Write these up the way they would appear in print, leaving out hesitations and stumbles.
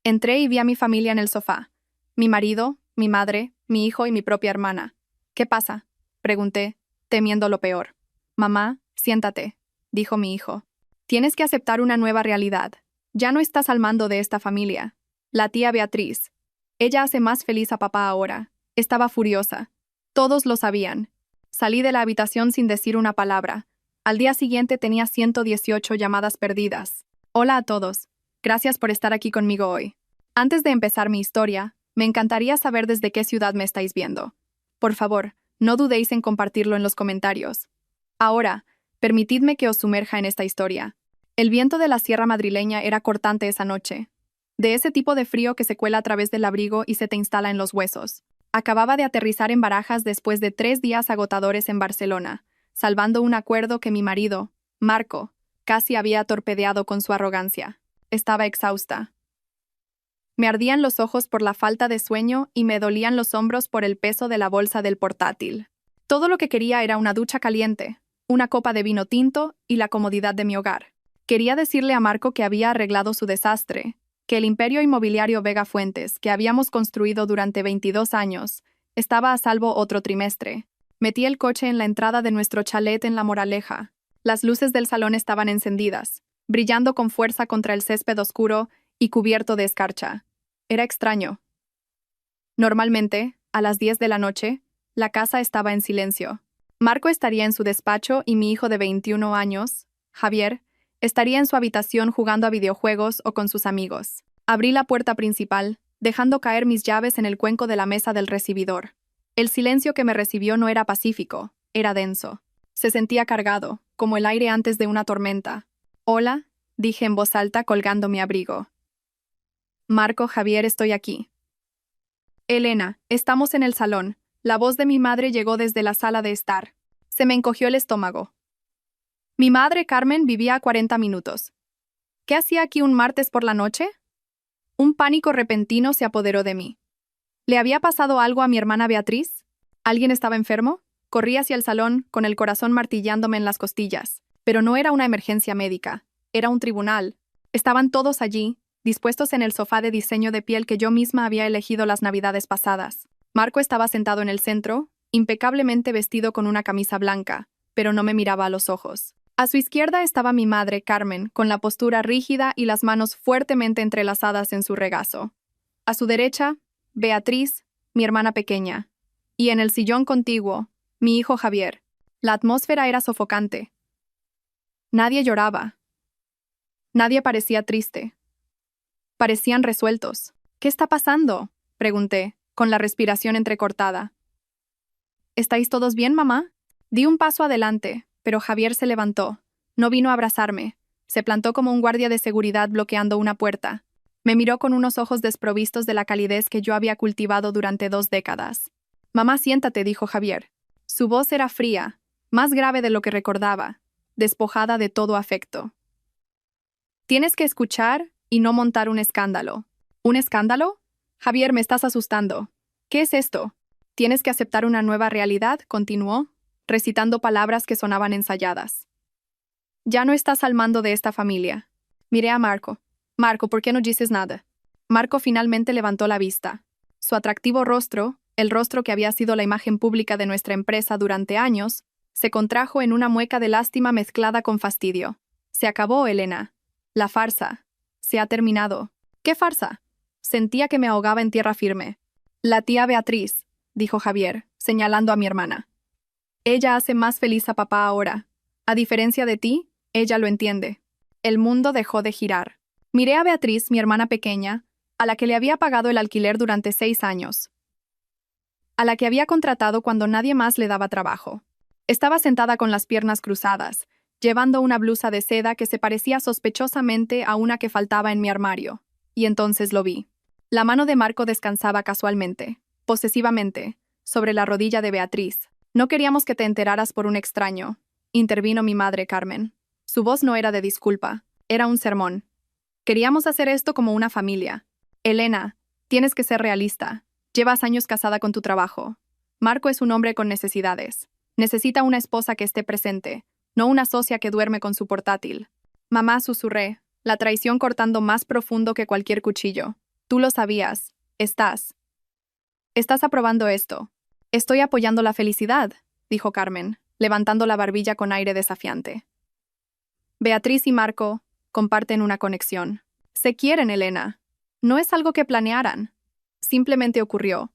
Entré y vi a mi familia en el sofá. Mi marido, mi madre, mi hijo y mi propia hermana. ¿Qué pasa?, pregunté, temiendo lo peor. Mamá, siéntate, dijo mi hijo. Tienes que aceptar una nueva realidad. Ya no estás al mando de esta familia. La tía Beatriz. Ella hace más feliz a papá ahora. Estaba furiosa. Todos lo sabían. Salí de la habitación sin decir una palabra. Al día siguiente tenía 118 llamadas perdidas. Hola a todos. Gracias por estar aquí conmigo hoy. Antes de empezar mi historia, me encantaría saber desde qué ciudad me estáis viendo. Por favor, no dudéis en compartirlo en los comentarios. Ahora, permitidme que os sumerja en esta historia. El viento de la sierra madrileña era cortante esa noche. De ese tipo de frío que se cuela a través del abrigo y se te instala en los huesos. Acababa de aterrizar en Barajas después de 3 días agotadores en Barcelona, salvando un acuerdo que mi marido, Marco, casi había torpedeado con su arrogancia. Estaba exhausta. Me ardían los ojos por la falta de sueño y me dolían los hombros por el peso de la bolsa del portátil. Todo lo que quería era una ducha caliente, una copa de vino tinto y la comodidad de mi hogar. Quería decirle a Marco que había arreglado su desastre, que el imperio inmobiliario Vega Fuentes, que habíamos construido durante 22 años, estaba a salvo otro trimestre. Metí el coche en la entrada de nuestro chalet en La Moraleja. Las luces del salón estaban encendidas, brillando con fuerza contra el césped oscuro y cubierto de escarcha. Era extraño. Normalmente, a las 10 de la noche, la casa estaba en silencio. Marco estaría en su despacho y mi hijo de 21 años, Javier, estaría en su habitación jugando a videojuegos o con sus amigos. Abrí la puerta principal, dejando caer mis llaves en el cuenco de la mesa del recibidor. El silencio que me recibió no era pacífico, era denso. Se sentía cargado, como el aire antes de una tormenta. «Hola», dije en voz alta colgando mi abrigo. «Marco, Javier, estoy aquí». «Elena, estamos en el salón». La voz de mi madre llegó desde la sala de estar. Se me encogió el estómago. Mi madre, Carmen, vivía a 40 minutos. ¿Qué hacía aquí un martes por la noche? Un pánico repentino se apoderó de mí. ¿Le había pasado algo a mi hermana Beatriz? ¿Alguien estaba enfermo? Corrí hacia el salón, con el corazón martillándome en las costillas. Pero no era una emergencia médica. Era un tribunal. Estaban todos allí, dispuestos en el sofá de diseño de piel que yo misma había elegido las navidades pasadas. Marco estaba sentado en el centro, impecablemente vestido con una camisa blanca, pero no me miraba a los ojos. A su izquierda estaba mi madre, Carmen, con la postura rígida y las manos fuertemente entrelazadas en su regazo. A su derecha, Beatriz, mi hermana pequeña. Y en el sillón contiguo, mi hijo Javier. La atmósfera era sofocante. Nadie lloraba. Nadie parecía triste. Parecían resueltos. «¿Qué está pasando?», pregunté, con la respiración entrecortada. «¿Estáis todos bien, mamá?». Di un paso adelante, pero Javier se levantó. No vino a abrazarme. Se plantó como un guardia de seguridad bloqueando una puerta. Me miró con unos ojos desprovistos de la calidez que yo había cultivado durante 2 décadas. «Mamá, siéntate», dijo Javier. Su voz era fría, más grave de lo que recordaba, despojada de todo afecto. «Tienes que escuchar y no montar un escándalo». «¿Un escándalo? Javier, me estás asustando». «¿Qué es esto?». «Tienes que aceptar una nueva realidad», continuó, recitando palabras que sonaban ensayadas. «Ya no estás al mando de esta familia». Miré a Marco. «Marco, ¿por qué no dices nada?». Marco finalmente levantó la vista. Su atractivo rostro, el rostro que había sido la imagen pública de nuestra empresa durante años, se contrajo en una mueca de lástima mezclada con fastidio. «Se acabó, Elena. La farsa. Se ha terminado». «¿Qué farsa?». Sentía que me ahogaba en tierra firme. «La tía Beatriz», dijo Javier, señalando a mi hermana. «Ella hace más feliz a papá ahora. A diferencia de ti, ella lo entiende». El mundo dejó de girar. Miré a Beatriz, mi hermana pequeña, a la que le había pagado el alquiler durante 6 años. A la que había contratado cuando nadie más le daba trabajo. Estaba sentada con las piernas cruzadas, llevando una blusa de seda que se parecía sospechosamente a una que faltaba en mi armario. Y entonces lo vi. La mano de Marco descansaba casualmente, posesivamente, sobre la rodilla de Beatriz. «No queríamos que te enteraras por un extraño», intervino mi madre, Carmen. Su voz no era de disculpa, era un sermón. «Queríamos hacer esto como una familia. Elena, tienes que ser realista. Llevas años casada con tu trabajo. Marco es un hombre con necesidades. Necesita una esposa que esté presente, no una socia que duerme con su portátil». «Mamá», susurré, la traición cortando más profundo que cualquier cuchillo. Tú lo sabías. Estás aprobando esto. Estoy apoyando la felicidad, dijo Carmen, levantando la barbilla con aire desafiante. Beatriz y Marco comparten una conexión. Se quieren, Elena. No es algo que planearan. Simplemente ocurrió.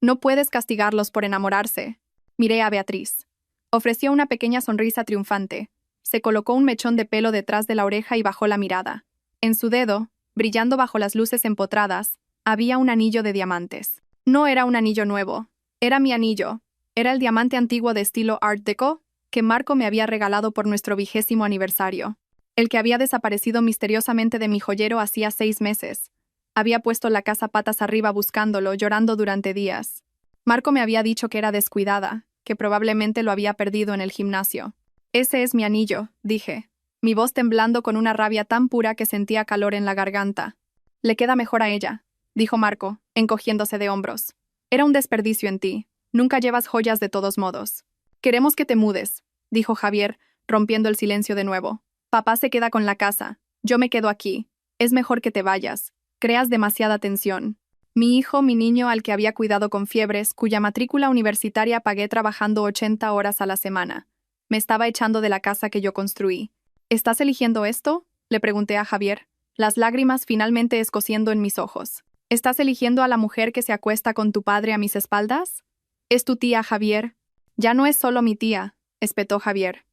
No puedes castigarlos por enamorarse. Miré a Beatriz. Ofreció una pequeña sonrisa triunfante. Se colocó un mechón de pelo detrás de la oreja y bajó la mirada. En su dedo, brillando bajo las luces empotradas, había un anillo de diamantes. No era un anillo nuevo. Era mi anillo. Era el diamante antiguo de estilo Art Deco que Marco me había regalado por nuestro 20º aniversario. El que había desaparecido misteriosamente de mi joyero hacía 6 meses. Había puesto la casa patas arriba buscándolo, llorando durante días. Marco me había dicho que era descuidada, que probablemente lo había perdido en el gimnasio. Ese es mi anillo, dije, mi voz temblando con una rabia tan pura que sentía calor en la garganta. Le queda mejor a ella, dijo Marco, encogiéndose de hombros. Era un desperdicio en ti. Nunca llevas joyas de todos modos. Queremos que te mudes, dijo Javier, rompiendo el silencio de nuevo. Papá se queda con la casa. Yo me quedo aquí. Es mejor que te vayas. Creas demasiada tensión. Mi hijo, mi niño al que había cuidado con fiebres, cuya matrícula universitaria pagué trabajando 80 horas a la semana. Me estaba echando de la casa que yo construí. ¿Estás eligiendo esto?, le pregunté a Javier, las lágrimas finalmente escociendo en mis ojos. ¿Estás eligiendo a la mujer que se acuesta con tu padre a mis espaldas? Es tu tía, Javier. Ya no es solo mi tía, espetó Javier.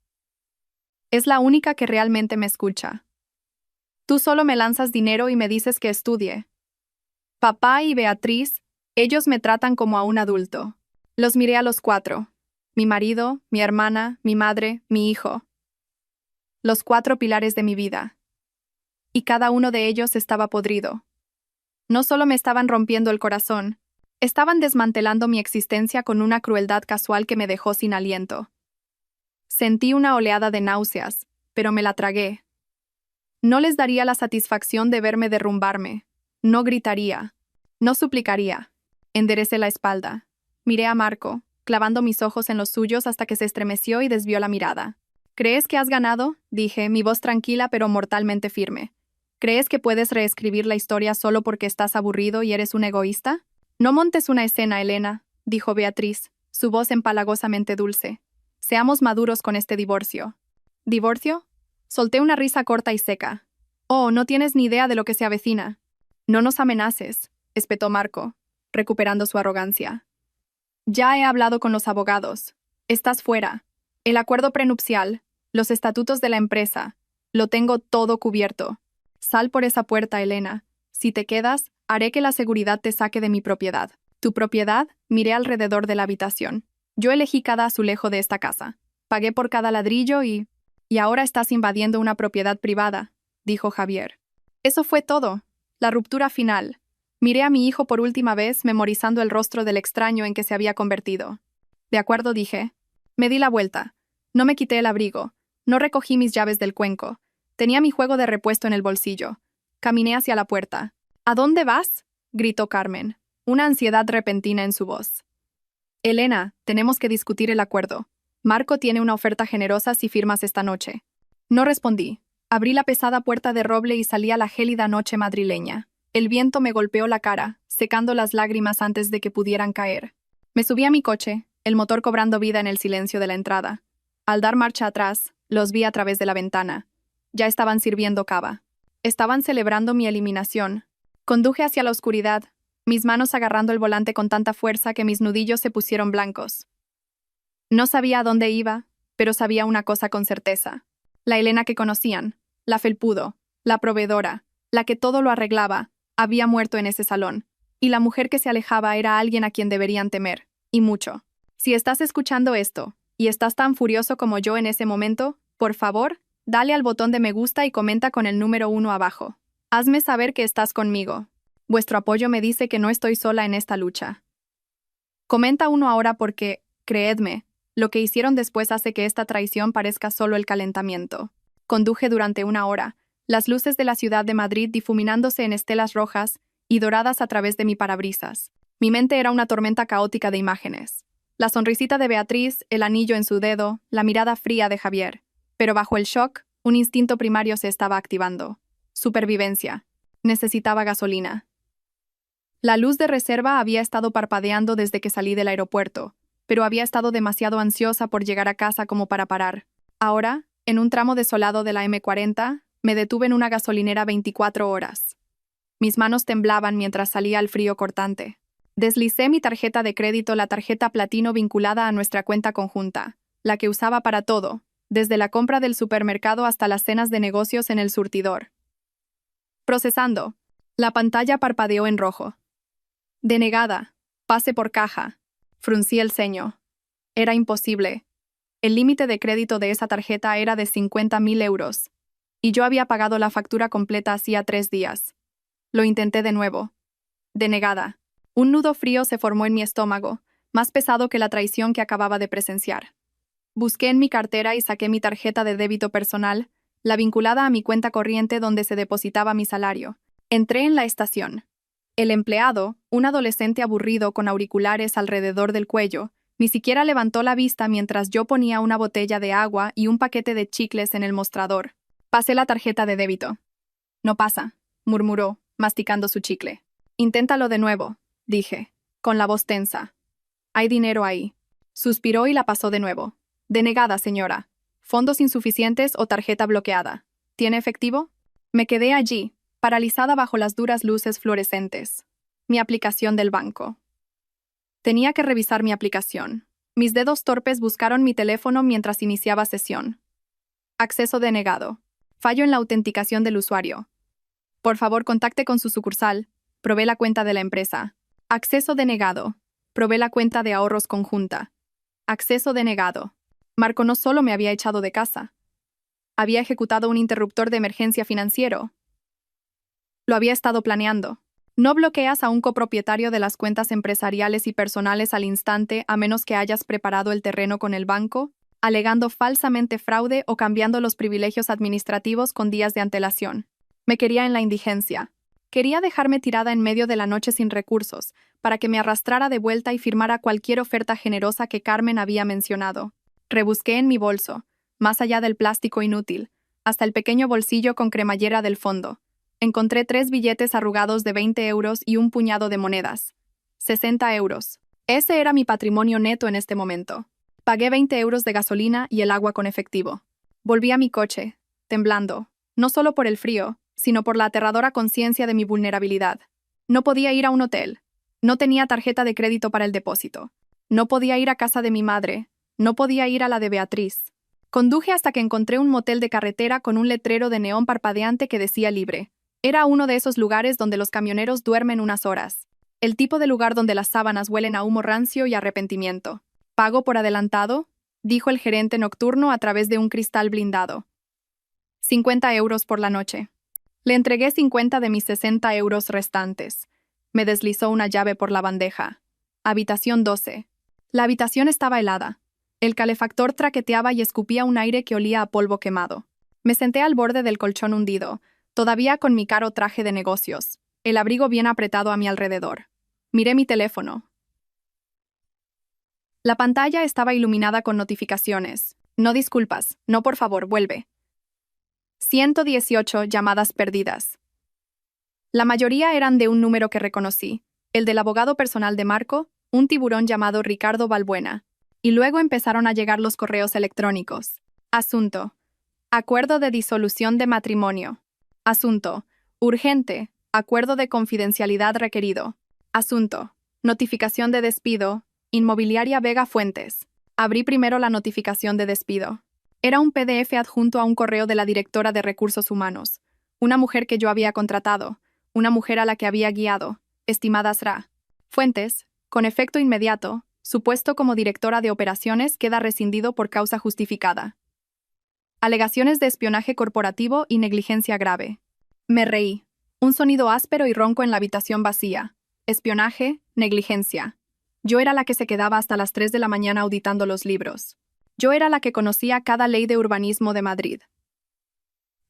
Es la única que realmente me escucha. Tú solo me lanzas dinero y me dices que estudie. Papá y Beatriz, ellos me tratan como a un adulto. Los miré a los 4. Mi marido, mi hermana, mi madre, mi hijo. Los 4 pilares de mi vida. Y cada uno de ellos estaba podrido. No solo me estaban rompiendo el corazón, estaban desmantelando mi existencia con una crueldad casual que me dejó sin aliento. Sentí una oleada de náuseas, pero me la tragué. No les daría la satisfacción de verme derrumbarme. No gritaría. No suplicaría. Enderecé la espalda. Miré a Marco, clavando mis ojos en los suyos hasta que se estremeció y desvió la mirada. ¿Crees que has ganado?, dije, mi voz tranquila pero mortalmente firme. ¿Crees que puedes reescribir la historia solo porque estás aburrido y eres un egoísta? No montes una escena, Elena, dijo Beatriz, su voz empalagosamente dulce. Seamos maduros con este divorcio. ¿Divorcio? Solté una risa corta y seca. Oh, no tienes ni idea de lo que se avecina. No nos amenaces, espetó Marco, recuperando su arrogancia. Ya he hablado con los abogados. Estás fuera. El acuerdo prenupcial, los estatutos de la empresa, lo tengo todo cubierto. Sal por esa puerta, Elena. Si te quedas, haré que la seguridad te saque de mi propiedad. ¿Tu propiedad? Miré alrededor de la habitación. Yo elegí cada azulejo de esta casa. Pagué por cada ladrillo y ahora estás invadiendo una propiedad privada, dijo Javier. Eso fue todo. La ruptura final. Miré a mi hijo por última vez, memorizando el rostro del extraño en que se había convertido. De acuerdo, dije. Me di la vuelta. No me quité el abrigo. No recogí mis llaves del cuenco. Tenía mi juego de repuesto en el bolsillo. Caminé hacia la puerta. ¿A dónde vas?, gritó Carmen, una ansiedad repentina en su voz. Elena, tenemos que discutir el acuerdo. Marco tiene una oferta generosa si firmas esta noche. No respondí. Abrí la pesada puerta de roble y salí a la gélida noche madrileña. El viento me golpeó la cara, secando las lágrimas antes de que pudieran caer. Me subí a mi coche, el motor cobrando vida en el silencio de la entrada. Al dar marcha atrás, los vi a través de la ventana. Ya estaban sirviendo cava. Estaban celebrando mi eliminación. Conduje hacia la oscuridad, mis manos agarrando el volante con tanta fuerza que mis nudillos se pusieron blancos. No sabía a dónde iba, pero sabía una cosa con certeza. La Elena que conocían, la felpudo, la proveedora, la que todo lo arreglaba, había muerto en ese salón, y la mujer que se alejaba era alguien a quien deberían temer, y mucho. Si estás escuchando esto, y estás tan furioso como yo en ese momento, por favor, dale al botón de me gusta y comenta con el número 1 abajo. Hazme saber que estás conmigo. Vuestro apoyo me dice que no estoy sola en esta lucha. Comenta 1 ahora porque, creedme, lo que hicieron después hace que esta traición parezca solo el calentamiento. Conduje durante 1 hora, las luces de la ciudad de Madrid difuminándose en estelas rojas y doradas a través de mi parabrisas. Mi mente era una tormenta caótica de imágenes. La sonrisita de Beatriz, el anillo en su dedo, la mirada fría de Javier. Pero bajo el shock, un instinto primario se estaba activando. Supervivencia. Necesitaba gasolina. La luz de reserva había estado parpadeando desde que salí del aeropuerto, pero había estado demasiado ansiosa por llegar a casa como para parar. Ahora, en un tramo desolado de la M40, me detuve en una gasolinera 24 horas. Mis manos temblaban mientras salía al frío cortante. Deslicé mi tarjeta de crédito, la tarjeta platino vinculada a nuestra cuenta conjunta, la que usaba para todo, desde la compra del supermercado hasta las cenas de negocios en el surtidor. Procesando. La pantalla parpadeó en rojo. Denegada. Pase por caja. Fruncí el ceño. Era imposible. El límite de crédito de esa tarjeta era de 50.000 euros. Y yo había pagado la factura completa hacía 3 días. Lo intenté de nuevo. Denegada. Un nudo frío se formó en mi estómago, más pesado que la traición que acababa de presenciar. Busqué en mi cartera y saqué mi tarjeta de débito personal, la vinculada a mi cuenta corriente donde se depositaba mi salario. Entré en la estación. El empleado, un adolescente aburrido con auriculares alrededor del cuello, ni siquiera levantó la vista mientras yo ponía una botella de agua y un paquete de chicles en el mostrador. Pasé la tarjeta de débito. No pasa, murmuró, masticando su chicle. Inténtalo de nuevo, dije, con la voz tensa. Hay dinero ahí. Suspiró y la pasó de nuevo. Denegada, señora. Fondos insuficientes o tarjeta bloqueada. ¿Tiene efectivo? Me quedé allí, paralizada bajo las duras luces fluorescentes. Mi aplicación del banco. Tenía que revisar mi aplicación. Mis dedos torpes buscaron mi teléfono mientras iniciaba sesión. Acceso denegado. Fallo en la autenticación del usuario. Por favor, contacte con su sucursal. Probé la cuenta de la empresa. Acceso denegado. Probé la cuenta de ahorros conjunta. Acceso denegado. Marco no solo me había echado de casa. Había ejecutado un interruptor de emergencia financiero. Lo había estado planeando. No bloqueas a un copropietario de las cuentas empresariales y personales al instante a menos que hayas preparado el terreno con el banco, alegando falsamente fraude o cambiando los privilegios administrativos con días de antelación. Me quería en la indigencia. Quería dejarme tirada en medio de la noche sin recursos, para que me arrastrara de vuelta y firmara cualquier oferta generosa que Carmen había mencionado. Rebusqué en mi bolso, más allá del plástico inútil, hasta el pequeño bolsillo con cremallera del fondo. Encontré 3 billetes arrugados de 20 euros y un puñado de monedas. 60 euros. Ese era mi patrimonio neto en este momento. Pagué 20 euros de gasolina y el agua con efectivo. Volví a mi coche, temblando, no solo por el frío, sino por la aterradora conciencia de mi vulnerabilidad. No podía ir a un hotel. No tenía tarjeta de crédito para el depósito. No podía ir a casa de mi madre. No podía ir a la de Beatriz. Conduje hasta que encontré un motel de carretera con un letrero de neón parpadeante que decía libre. Era uno de esos lugares donde los camioneros duermen unas horas. El tipo de lugar donde las sábanas huelen a humo rancio y arrepentimiento. ¿Pago por adelantado?, dijo el gerente nocturno a través de un cristal blindado. 50 euros por la noche. Le entregué 50 de mis 60 euros restantes. Me deslizó una llave por la bandeja. Habitación 12. La habitación estaba helada. El calefactor traqueteaba y escupía un aire que olía a polvo quemado. Me senté al borde del colchón hundido, todavía con mi caro traje de negocios, el abrigo bien apretado a mi alrededor. Miré mi teléfono. La pantalla estaba iluminada con notificaciones. No disculpas, no por favor, vuelve. 118 llamadas perdidas. La mayoría eran de un número que reconocí, el del abogado personal de Marco, un tiburón llamado Ricardo Balbuena. Y luego empezaron a llegar los correos electrónicos. Asunto: acuerdo de disolución de matrimonio. Asunto: urgente, acuerdo de confidencialidad requerido. Asunto: notificación de despido, Inmobiliaria Vega Fuentes. Abrí primero la notificación de despido. Era un PDF adjunto a un correo de la directora de Recursos Humanos, una mujer que yo había contratado, una mujer a la que había guiado, estimada Sra. Fuentes, con efecto inmediato, su puesto como directora de operaciones queda rescindido por causa justificada. Alegaciones de espionaje corporativo y negligencia grave. Me reí. Un sonido áspero y ronco en la habitación vacía. Espionaje, negligencia. Yo era la que se quedaba hasta las 3 de la mañana auditando los libros. Yo era la que conocía cada ley de urbanismo de Madrid.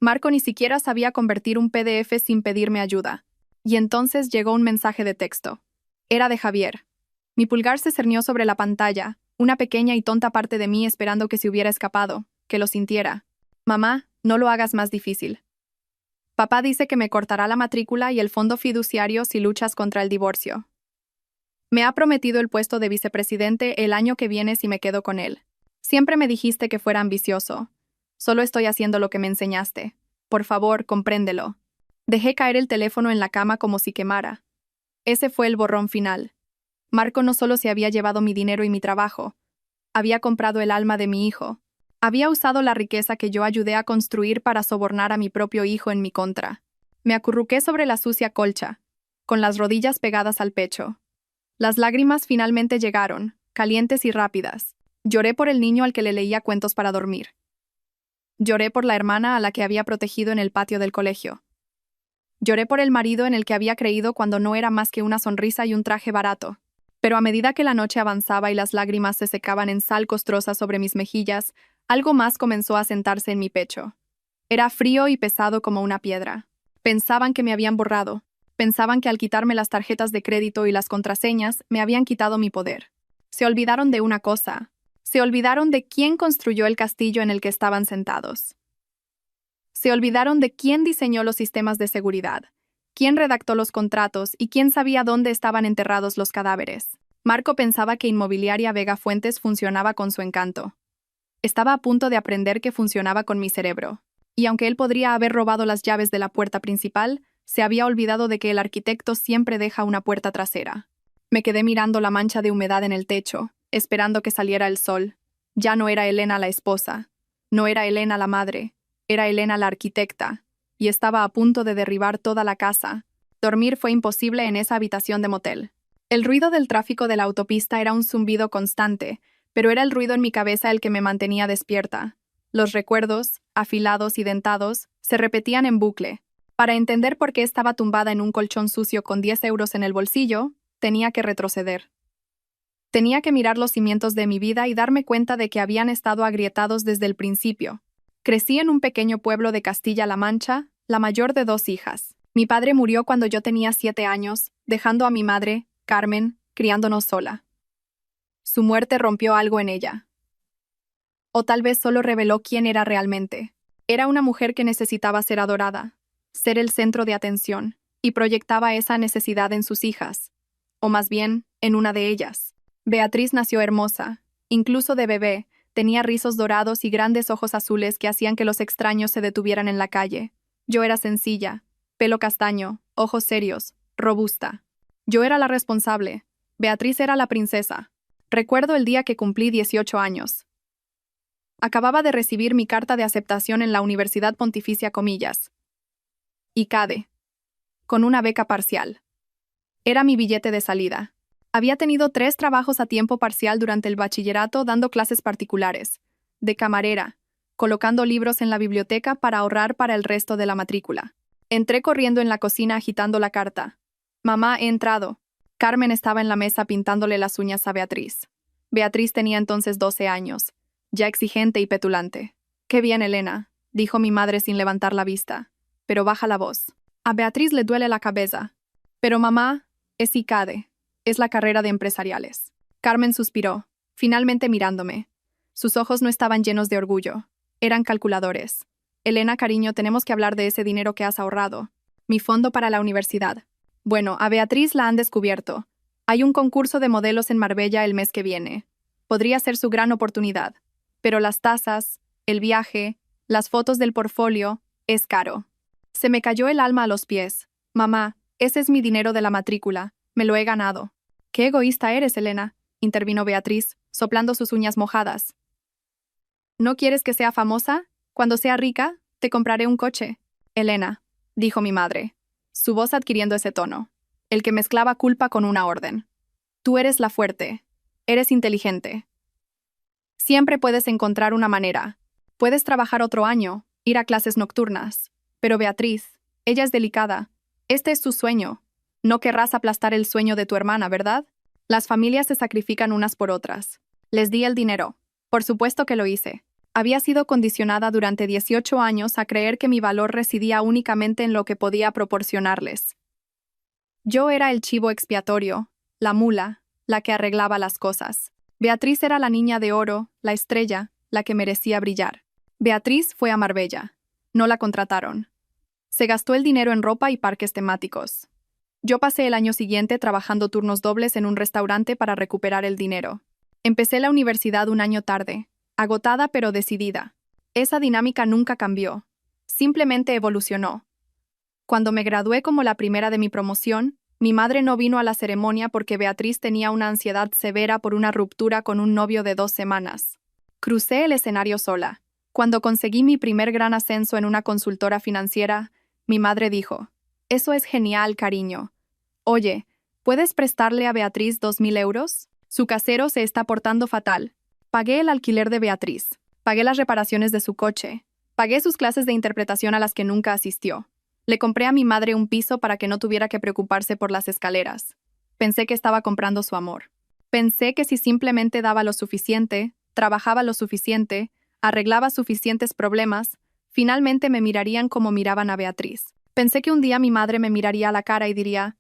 Marco ni siquiera sabía convertir un PDF sin pedirme ayuda. Y entonces llegó un mensaje de texto. Era de Javier. Mi pulgar se cernió sobre la pantalla, una pequeña y tonta parte de mí esperando que se hubiera escapado, que lo sintiera. Mamá, no lo hagas más difícil. Papá dice que me cortará la matrícula y el fondo fiduciario si luchas contra el divorcio. Me ha prometido el puesto de vicepresidente el año que viene si me quedo con él. Siempre me dijiste que fuera ambicioso. Solo estoy haciendo lo que me enseñaste. Por favor, compréndelo. Dejé caer el teléfono en la cama como si quemara. Ese fue el borrón final. Marco no solo se había llevado mi dinero y mi trabajo, había comprado el alma de mi hijo. Había usado la riqueza que yo ayudé a construir para sobornar a mi propio hijo en mi contra. Me acurruqué sobre la sucia colcha, con las rodillas pegadas al pecho. Las lágrimas finalmente llegaron, calientes y rápidas. Lloré por el niño al que le leía cuentos para dormir. Lloré por la hermana a la que había protegido en el patio del colegio. Lloré por el marido en el que había creído cuando no era más que una sonrisa y un traje barato. Pero a medida que la noche avanzaba y las lágrimas se secaban en sal costrosa sobre mis mejillas, algo más comenzó a sentarse en mi pecho. Era frío y pesado como una piedra. Pensaban que me habían borrado. Pensaban que al quitarme las tarjetas de crédito y las contraseñas, me habían quitado mi poder. Se olvidaron de una cosa. Se olvidaron de quién construyó el castillo en el que estaban sentados. Se olvidaron de quién diseñó los sistemas de seguridad, quién redactó los contratos y quién sabía dónde estaban enterrados los cadáveres. Marco pensaba que Inmobiliaria Vega Fuentes funcionaba con su encanto. Estaba a punto de aprender que funcionaba con mi cerebro. Y aunque él podría haber robado las llaves de la puerta principal, se había olvidado de que el arquitecto siempre deja una puerta trasera. Me quedé mirando la mancha de humedad en el techo, esperando que saliera el sol. Ya no era Elena la esposa. No era Elena la madre. Era Elena la arquitecta. Y estaba a punto de derribar toda la casa. Dormir fue imposible en esa habitación de motel. El ruido del tráfico de la autopista era un zumbido constante, pero era el ruido en mi cabeza el que me mantenía despierta. Los recuerdos, afilados y dentados, se repetían en bucle. Para entender por qué estaba tumbada en un colchón sucio con 10 euros en el bolsillo, tenía que retroceder. Tenía que mirar los cimientos de mi vida y darme cuenta de que habían estado agrietados desde el principio. Crecí en un pequeño pueblo de Castilla-La Mancha, la mayor de 2 hijas. Mi padre murió cuando yo tenía 7 años, dejando a mi madre, Carmen, criándonos sola. Su muerte rompió algo en ella. O tal vez solo reveló quién era realmente. Era una mujer que necesitaba ser adorada, ser el centro de atención, y proyectaba esa necesidad en sus hijas, o más bien, en una de ellas. Beatriz nació hermosa, incluso de bebé, tenía rizos dorados y grandes ojos azules que hacían que los extraños se detuvieran en la calle. Yo era sencilla, pelo castaño, ojos serios, robusta. Yo era la responsable. Beatriz era la princesa. Recuerdo el día que cumplí 18 años. Acababa de recibir mi carta de aceptación en la Universidad Pontificia Comillas. ICADE. Con una beca parcial. Era mi billete de salida. Había tenido 3 trabajos a tiempo parcial durante el bachillerato dando clases particulares, de camarera, colocando libros en la biblioteca para ahorrar para el resto de la matrícula. Entré corriendo en la cocina agitando la carta. Mamá, he entrado. Carmen estaba en la mesa pintándole las uñas a Beatriz. Beatriz tenía entonces 12 años, ya exigente y petulante. «Qué bien, Elena», dijo mi madre sin levantar la vista. «Pero baja la voz. A Beatriz le duele la cabeza». «Pero mamá, es ICADE. Es la carrera de empresariales». Carmen suspiró, finalmente mirándome. Sus ojos no estaban llenos de orgullo. Eran calculadores. «Elena, cariño, tenemos que hablar de ese dinero que has ahorrado. Mi fondo para la universidad». «Bueno, a Beatriz la han descubierto. Hay un concurso de modelos en Marbella el mes que viene. Podría ser su gran oportunidad. Pero las tasas, el viaje, las fotos del portfolio, es caro». Se me cayó el alma a los pies. «Mamá, ese es mi dinero de la matrícula. Me lo he ganado». «Qué egoísta eres, Elena», intervino Beatriz, soplando sus uñas mojadas. «¿No quieres que sea famosa? Cuando sea rica, te compraré un coche». «Elena», dijo mi madre, su voz adquiriendo ese tono, el que mezclaba culpa con una orden. «Tú eres la fuerte. Eres inteligente. Siempre puedes encontrar una manera. Puedes trabajar otro año, ir a clases nocturnas. Pero Beatriz, ella es delicada. Este es su sueño. No querrás aplastar el sueño de tu hermana, ¿verdad? Las familias se sacrifican unas por otras». Les di el dinero. Por supuesto que lo hice. Había sido condicionada durante 18 años a creer que mi valor residía únicamente en lo que podía proporcionarles. Yo era el chivo expiatorio, la mula, la que arreglaba las cosas. Beatriz era la niña de oro, la estrella, la que merecía brillar. Beatriz fue a Marbella. No la contrataron. Se gastó el dinero en ropa y parques temáticos. Yo pasé el año siguiente trabajando turnos dobles en un restaurante para recuperar el dinero. Empecé la universidad un año tarde, agotada pero decidida. Esa dinámica nunca cambió. Simplemente evolucionó. Cuando me gradué como la primera de mi promoción, mi madre no vino a la ceremonia porque Beatriz tenía una ansiedad severa por una ruptura con un novio de 2 semanas. Crucé el escenario sola. Cuando conseguí mi primer gran ascenso en una consultora financiera, mi madre dijo: «Eso es genial, cariño. Oye, ¿puedes prestarle a Beatriz 2.000 euros? Su casero se está portando fatal». Pagué el alquiler de Beatriz. Pagué las reparaciones de su coche. Pagué sus clases de interpretación a las que nunca asistió. Le compré a mi madre un piso para que no tuviera que preocuparse por las escaleras. Pensé que estaba comprando su amor. Pensé que si simplemente daba lo suficiente, trabajaba lo suficiente, arreglaba suficientes problemas, finalmente me mirarían como miraban a Beatriz. Pensé que un día mi madre me miraría a la cara y diría: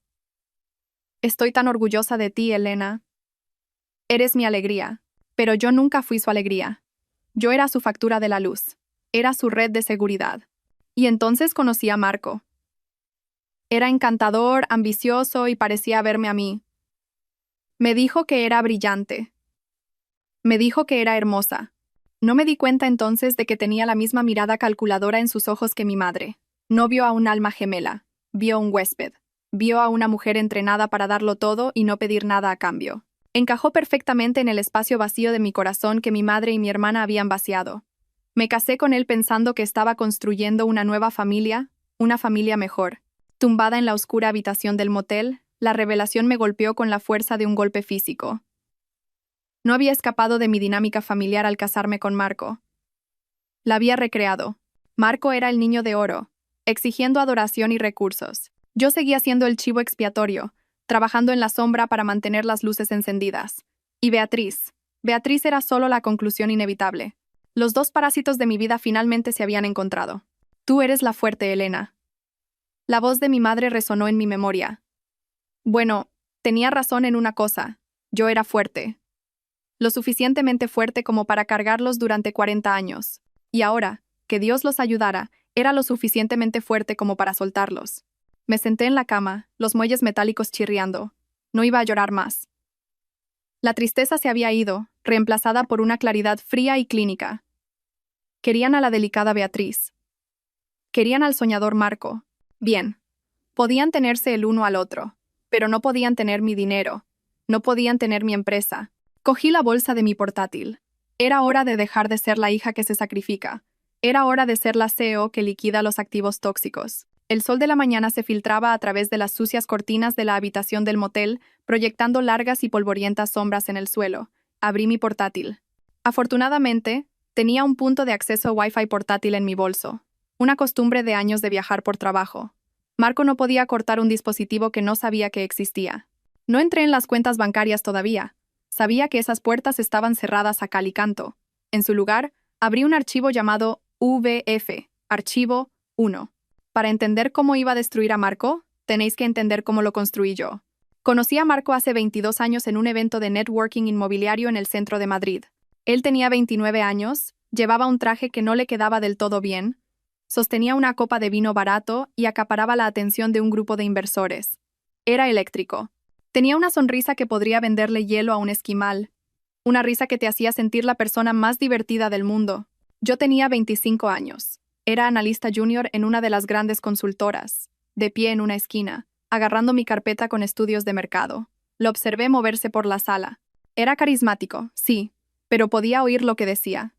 «Estoy tan orgullosa de ti, Elena. Eres mi alegría». Pero yo nunca fui su alegría. Yo era su factura de la luz. Era su red de seguridad. Y entonces conocí a Marco. Era encantador, ambicioso y parecía verme a mí. Me dijo que era brillante. Me dijo que era hermosa. No me di cuenta entonces de que tenía la misma mirada calculadora en sus ojos que mi madre. No vio a un alma gemela. Vio un huésped. Vio a una mujer entrenada para darlo todo y no pedir nada a cambio. Encajó perfectamente en el espacio vacío de mi corazón que mi madre y mi hermana habían vaciado. Me casé con él pensando que estaba construyendo una nueva familia, una familia mejor. Tumbada en la oscura habitación del motel, la revelación me golpeó con la fuerza de un golpe físico. No había escapado de mi dinámica familiar al casarme con Marco. La había recreado. Marco era el niño de oro, exigiendo adoración y recursos. Yo seguía siendo el chivo expiatorio, trabajando en la sombra para mantener las luces encendidas. Y Beatriz era solo la conclusión inevitable. Los dos parásitos de mi vida finalmente se habían encontrado. «Tú eres la fuerte, Elena». La voz de mi madre resonó en mi memoria. Bueno, tenía razón en una cosa. Yo era fuerte. Lo suficientemente fuerte como para cargarlos durante 40 años. Y ahora, que Dios los ayudara, era lo suficientemente fuerte como para soltarlos. Me senté en la cama, los muelles metálicos chirriando. No iba a llorar más. La tristeza se había ido, reemplazada por una claridad fría y clínica. Querían a la delicada Beatriz. Querían al soñador Marco. Bien. Podían tenerse el uno al otro, pero no podían tener mi dinero. No podían tener mi empresa. Cogí la bolsa de mi portátil. Era hora de dejar de ser la hija que se sacrifica. Era hora de ser la CEO que liquida los activos tóxicos. El sol de la mañana se filtraba a través de las sucias cortinas de la habitación del motel, proyectando largas y polvorientas sombras en el suelo. Abrí mi portátil. Afortunadamente, tenía un punto de acceso Wi-Fi portátil en mi bolso. Una costumbre de años de viajar por trabajo. Marco no podía cortar un dispositivo que no sabía que existía. No entré en las cuentas bancarias todavía. Sabía que esas puertas estaban cerradas a cal y canto. En su lugar, abrí un archivo llamado VF, Archivo 1. Para entender cómo iba a destruir a Marco, tenéis que entender cómo lo construí yo. Conocí a Marco hace 22 años en un evento de networking inmobiliario en el centro de Madrid. Él tenía 29 años, llevaba un traje que no le quedaba del todo bien, sostenía una copa de vino barato y acaparaba la atención de un grupo de inversores. Era eléctrico. Tenía una sonrisa que podría venderle hielo a un esquimal. Una risa que te hacía sentir la persona más divertida del mundo. Yo tenía 25 años. Era analista junior en una de las grandes consultoras, de pie en una esquina, agarrando mi carpeta con estudios de mercado. Lo observé moverse por la sala. Era carismático, sí, pero podía oír lo que decía.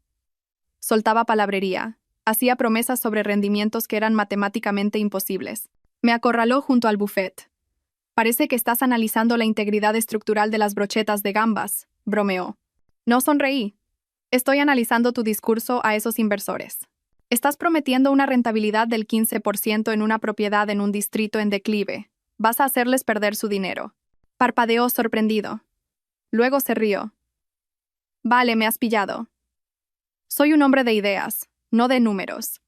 Soltaba palabrería. Hacía promesas sobre rendimientos que eran matemáticamente imposibles. Me acorraló junto al buffet. «Parece que estás analizando la integridad estructural de las brochetas de gambas», bromeó. No sonreí. «Estoy analizando tu discurso a esos inversores. Estás prometiendo una rentabilidad del 15% en una propiedad en un distrito en declive. Vas a hacerles perder su dinero». Parpadeó sorprendido. Luego se rió. «Vale, me has pillado. Soy un hombre de ideas, no de números.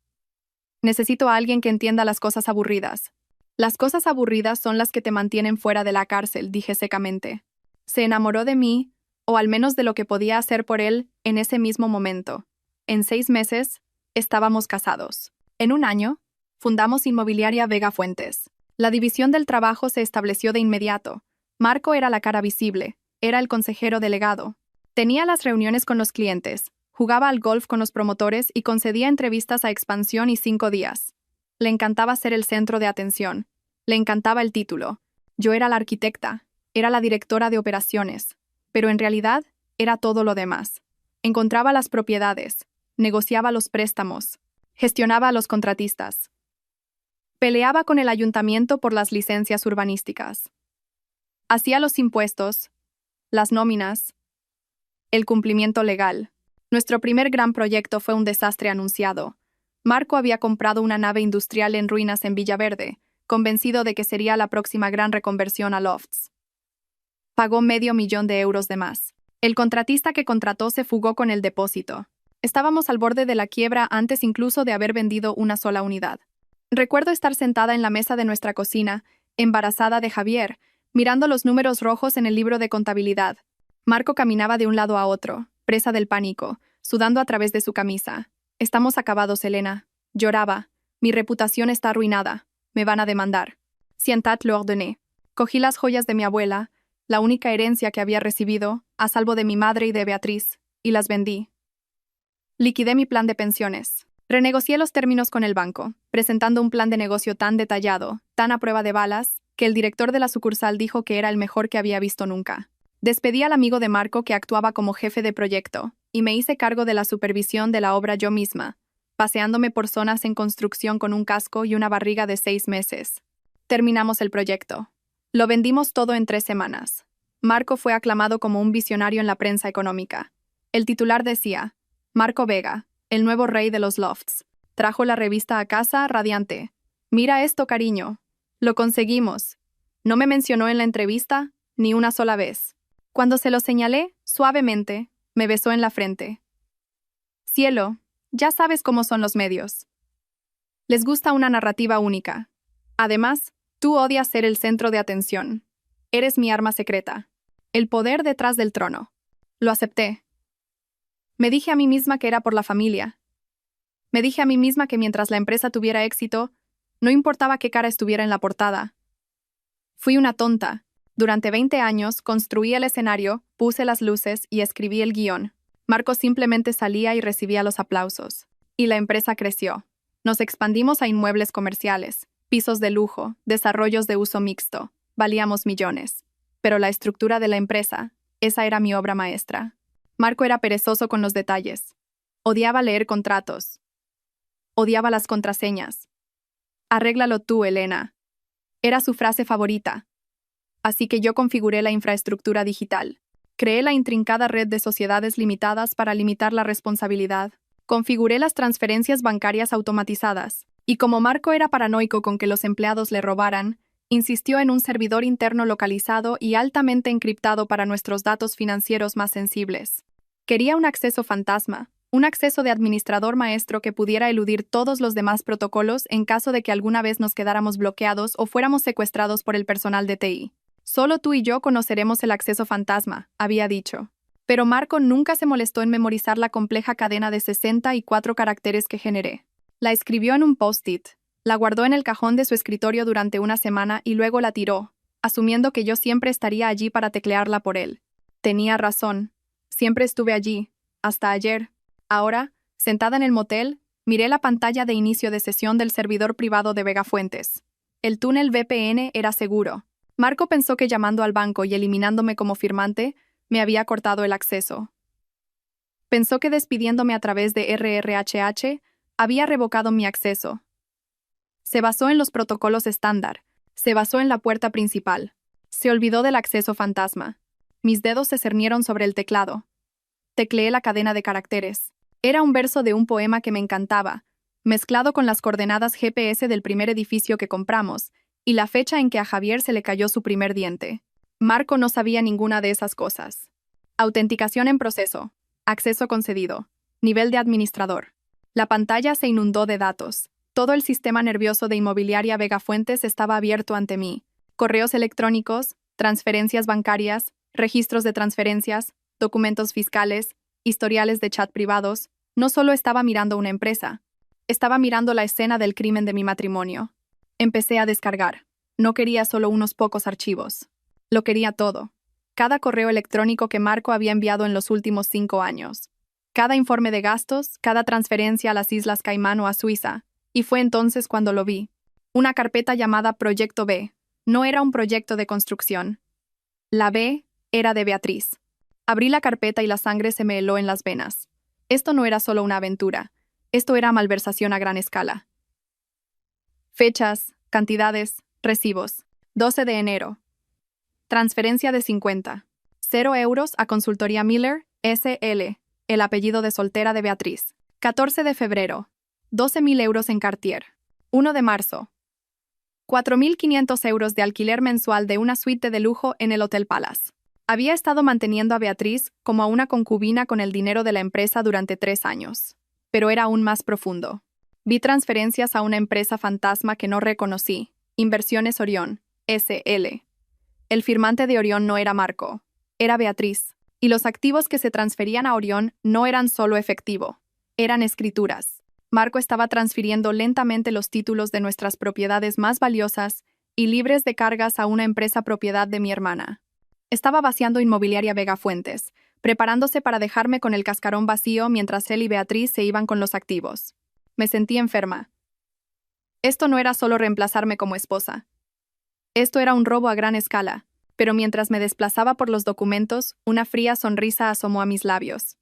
Necesito a alguien que entienda las cosas aburridas. Las cosas aburridas son las que te mantienen fuera de la cárcel», dije secamente. Se enamoró de mí, o al menos de lo que podía hacer por él en ese mismo momento. En 6 meses, estábamos casados. En un año, Fundamos Inmobiliaria Vega Fuentes. La división del trabajo se estableció de inmediato. Marco era la cara visible, era el consejero delegado. Tenía las reuniones con los clientes, jugaba al golf con los promotores y concedía entrevistas a Expansión y 5 días. Le encantaba ser el centro de atención. Le encantaba el título. Yo era la arquitecta, era la directora de operaciones, pero en realidad era todo lo demás. Encontraba las propiedades, negociaba los préstamos, gestionaba a los contratistas. Peleaba con el ayuntamiento por las licencias urbanísticas. Hacía los impuestos, las nóminas, el cumplimiento legal. Nuestro primer gran proyecto fue un desastre anunciado. Marco había comprado una nave industrial en ruinas en Villaverde, convencido de que sería la próxima gran reconversión a lofts. Pagó $500,000 de más. El contratista que contrató se fugó con el depósito. Estábamos al borde de la quiebra antes incluso de haber vendido una sola unidad. Recuerdo estar sentada en la mesa de nuestra cocina, embarazada de Javier, mirando los números rojos en el libro de contabilidad. Marco caminaba de un lado a otro, presa del pánico, sudando a través de su camisa. «Estamos acabados, Elena». Lloraba. «Mi reputación está arruinada. Me van a demandar». «Sientat», lo ordené. Cogí las joyas de mi abuela, la única herencia que había recibido, a salvo de mi madre y de Beatriz, y las vendí. Liquidé mi plan de pensiones. Renegocié los términos con el banco, presentando un plan de negocio tan detallado, tan a prueba de balas, que el director de la sucursal dijo que era el mejor que había visto nunca. Despedí al amigo de Marco que actuaba como jefe de proyecto, y me hice cargo de la supervisión de la obra yo misma, paseándome por zonas en construcción con un casco y una barriga de 6 meses. Terminamos el proyecto. Lo vendimos todo en 3 semanas. Marco fue aclamado como un visionario en la prensa económica. El titular decía: «Marco Vega, el nuevo rey de los lofts. Trajo la revista a casa radiante. Mira esto, cariño. Lo conseguimos». No me mencionó en la entrevista ni una sola vez. Cuando se lo señalé, suavemente, me besó en la frente. «Cielo, ya sabes cómo son los medios. Les gusta una narrativa única. Además, tú odias ser el centro de atención. Eres mi arma secreta. El poder detrás del trono». Lo acepté. Me dije a mí misma que era por la familia. Me dije a mí misma que mientras la empresa tuviera éxito, no importaba qué cara estuviera en la portada. Fui una tonta. Durante 20 años construí el escenario, puse las luces y escribí el guión. Marco simplemente salía y recibía los aplausos. Y la empresa creció. Nos expandimos a inmuebles comerciales, pisos de lujo, desarrollos de uso mixto. Valíamos millones. Pero la estructura de la empresa, esa era mi obra maestra. Marco era perezoso con los detalles. Odiaba leer contratos. Odiaba las contraseñas. «Arréglalo tú, Elena». Era su frase favorita. Así que yo configuré la infraestructura digital. Creé la intrincada red de sociedades limitadas para limitar la responsabilidad. Configuré las transferencias bancarias automatizadas. Y como Marco era paranoico con que los empleados le robaran, insistió en un servidor interno localizado y altamente encriptado para nuestros datos financieros más sensibles. Quería un acceso fantasma, un acceso de administrador maestro que pudiera eludir todos los demás protocolos en caso de que alguna vez nos quedáramos bloqueados o fuéramos secuestrados por el personal de TI. «Solo tú y yo conoceremos el acceso fantasma», había dicho. Pero Marco nunca se molestó en memorizar la compleja cadena de 64 caracteres que generé. La escribió en un post-it, la guardó en el cajón de su escritorio durante una semana y luego la tiró, asumiendo que yo siempre estaría allí para teclearla por él. Tenía razón. Siempre estuve allí, hasta ayer. Ahora, sentada en el motel, miré la pantalla de inicio de sesión del servidor privado de Vega Fuentes. El túnel VPN era seguro. Marco pensó que llamando al banco y eliminándome como firmante, me había cortado el acceso. Pensó que despidiéndome a través de RRHH, había revocado mi acceso. Se basó en los protocolos estándar. Se basó en la puerta principal. Se olvidó del acceso fantasma. Mis dedos se cernieron sobre el teclado. Tecleé la cadena de caracteres. Era un verso de un poema que me encantaba, mezclado con las coordenadas GPS del primer edificio que compramos, y la fecha en que a Javier se le cayó su primer diente. Marco no sabía ninguna de esas cosas. Autenticación en proceso. Acceso concedido. Nivel de administrador. La pantalla se inundó de datos. Todo el sistema nervioso de Inmobiliaria Vega Fuentes estaba abierto ante mí. Correos electrónicos, transferencias bancarias, registros de transferencias, documentos fiscales, historiales de chat privados. No solo estaba mirando una empresa. Estaba mirando la escena del crimen de mi matrimonio. Empecé a descargar. No quería solo unos pocos archivos. Lo quería todo. Cada correo electrónico que Marco había enviado en los últimos 5 años. Cada informe de gastos, cada transferencia a las Islas Caimán o a Suiza. Y fue entonces cuando lo vi. Una carpeta llamada Proyecto B. No era un proyecto de construcción. La B era de Beatriz. Abrí la carpeta y la sangre se me heló en las venas. Esto no era solo una aventura. Esto era malversación a gran escala. Fechas, cantidades, recibos. 12 de enero. Transferencia de 50. 0 euros a Consultoría Miller, S.L., el apellido de soltera de Beatriz. 14 de febrero. 12.000 euros en Cartier. 1 de marzo. 4.500 euros de alquiler mensual de una suite de lujo en el Hotel Palace. Había estado manteniendo a Beatriz como a una concubina con el dinero de la empresa durante 3 años. Pero era aún más profundo. Vi transferencias a una empresa fantasma que no reconocí, Inversiones Orión, S.L. El firmante de Orión no era Marco, era Beatriz, y los activos que se transferían a Orión no eran solo efectivo, eran escrituras. Marco estaba transfiriendo lentamente los títulos de nuestras propiedades más valiosas y libres de cargas a una empresa propiedad de mi hermana. Estaba vaciando Inmobiliaria Vega Fuentes, preparándose para dejarme con el cascarón vacío mientras él y Beatriz se iban con los activos. Me sentí enferma. Esto no era solo reemplazarme como esposa. Esto era un robo a gran escala, pero mientras me desplazaba por los documentos, una fría sonrisa asomó a mis labios.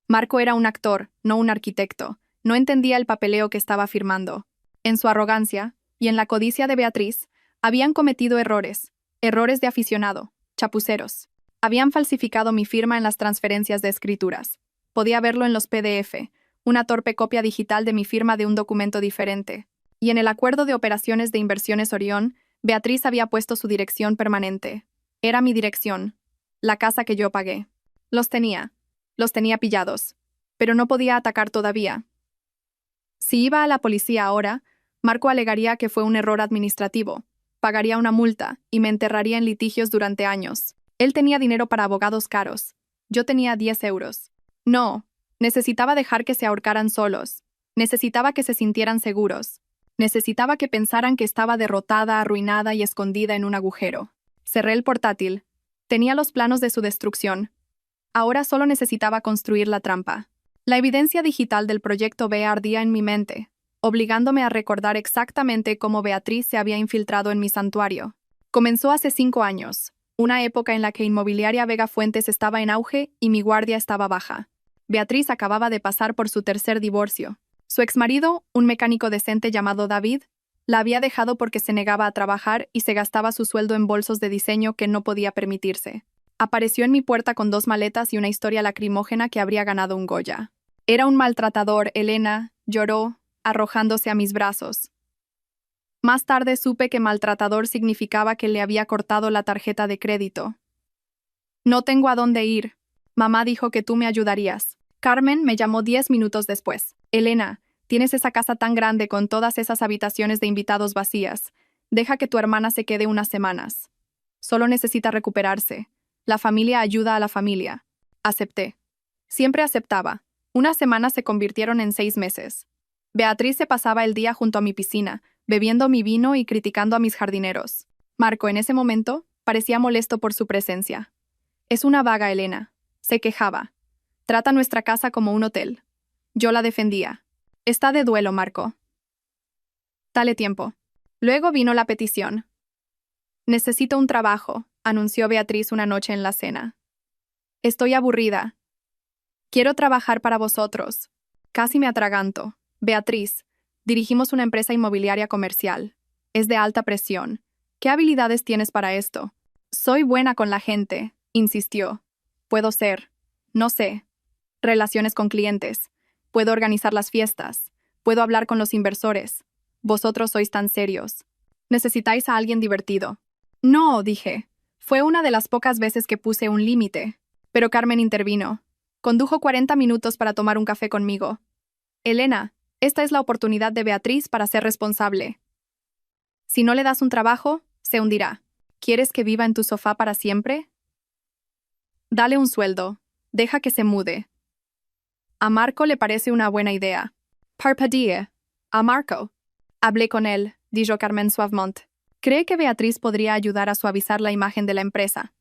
Marco era un actor, no un arquitecto. No entendía el papeleo que estaba firmando. En su arrogancia, y en la codicia de Beatriz, habían cometido errores de aficionado, chapuceros. Habían falsificado mi firma en las transferencias de escrituras. Podía verlo en los PDF, una torpe copia digital de mi firma de un documento diferente. Y en el acuerdo de operaciones de Inversiones Orión, Beatriz había puesto su dirección permanente. Era mi dirección, la casa que yo pagué. Los tenía pillados, pero no podía atacar todavía. Si iba a la policía ahora, Marco alegaría que fue un error administrativo, pagaría una multa y me enterraría en litigios durante años. Él tenía dinero para abogados caros. Yo tenía 10 euros. No, necesitaba dejar que se ahorcaran solos. Necesitaba que se sintieran seguros. Necesitaba que pensaran que estaba derrotada, arruinada y escondida en un agujero. Cerré el portátil. Tenía los planos de su destrucción. Ahora solo necesitaba construir la trampa. La evidencia digital del Proyecto B ardía en mi mente, obligándome a recordar exactamente cómo Beatriz se había infiltrado en mi santuario. Comenzó hace 5 años, una época en la que Inmobiliaria Vega Fuentes estaba en auge y mi guardia estaba baja. Beatriz acababa de pasar por su tercer divorcio. Su exmarido, un mecánico decente llamado David, la había dejado porque se negaba a trabajar y se gastaba su sueldo en bolsos de diseño que no podía permitirse. Apareció en mi puerta con 2 maletas y una historia lacrimógena que habría ganado un Goya. Era un maltratador, Elena, lloró, arrojándose a mis brazos. Más tarde supe que maltratador significaba que le había cortado la tarjeta de crédito. No tengo a dónde ir. Mamá dijo que tú me ayudarías. Carmen me llamó 10 minutos después. Elena, tienes esa casa tan grande con todas esas habitaciones de invitados vacías. Deja que tu hermana se quede unas semanas. Solo necesita recuperarse. La familia ayuda a la familia. Acepté. Siempre aceptaba. Unas semanas se convirtieron en 6 meses. Beatriz se pasaba el día junto a mi piscina, bebiendo mi vino y criticando a mis jardineros. Marco, en ese momento, parecía molesto por su presencia. Es una vaga, Elena. Se quejaba. Trata nuestra casa como un hotel. Yo la defendía. Está de duelo, Marco. Dale tiempo. Luego vino la petición. Necesito un trabajo, anunció Beatriz una noche en la cena. Estoy aburrida. Quiero trabajar para vosotros. Casi me atraganto. Beatriz, dirigimos una empresa inmobiliaria comercial. Es de alta presión. ¿Qué habilidades tienes para esto? Soy buena con la gente, insistió. Puedo ser. No sé. Relaciones con clientes. Puedo organizar las fiestas. Puedo hablar con los inversores. Vosotros sois tan serios. Necesitáis a alguien divertido. No, dije. Fue una de las pocas veces que puse un límite. Pero Carmen intervino. Condujo 40 minutos para tomar un café conmigo. Elena, esta es la oportunidad de Beatriz para ser responsable. Si no le das un trabajo, se hundirá. ¿Quieres que viva en tu sofá para siempre? Dale un sueldo. Deja que se mude. A Marco le parece una buena idea. Parpadeé. A Marco. Hablé con él, dijo Carmen Suavmont. Cree que Beatriz podría ayudar a suavizar la imagen de la empresa.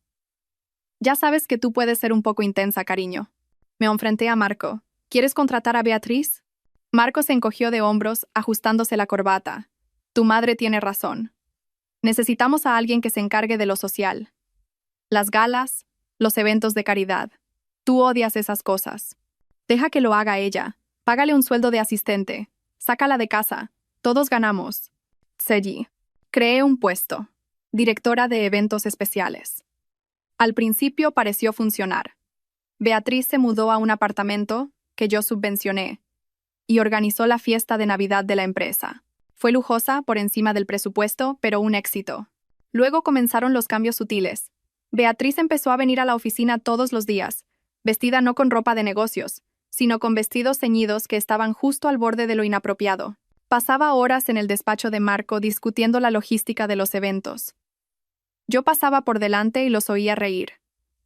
Ya sabes que tú puedes ser un poco intensa, cariño. Me enfrenté a Marco. ¿Quieres contratar a Beatriz? Marco se encogió de hombros, ajustándose la corbata. Tu madre tiene razón. Necesitamos a alguien que se encargue de lo social. Las galas, los eventos de caridad. Tú odias esas cosas. Deja que lo haga ella. Págale un sueldo de asistente. Sácala de casa. Todos ganamos. Seguí. Creé un puesto. Directora de eventos especiales. Al principio pareció funcionar. Beatriz se mudó a un apartamento que yo subvencioné y organizó la fiesta de Navidad de la empresa. Fue lujosa por encima del presupuesto, pero un éxito. Luego comenzaron los cambios sutiles. Beatriz empezó a venir a la oficina todos los días, vestida no con ropa de negocios, sino con vestidos ceñidos que estaban justo al borde de lo inapropiado. Pasaba horas en el despacho de Marco discutiendo la logística de los eventos. Yo pasaba por delante y los oía reír.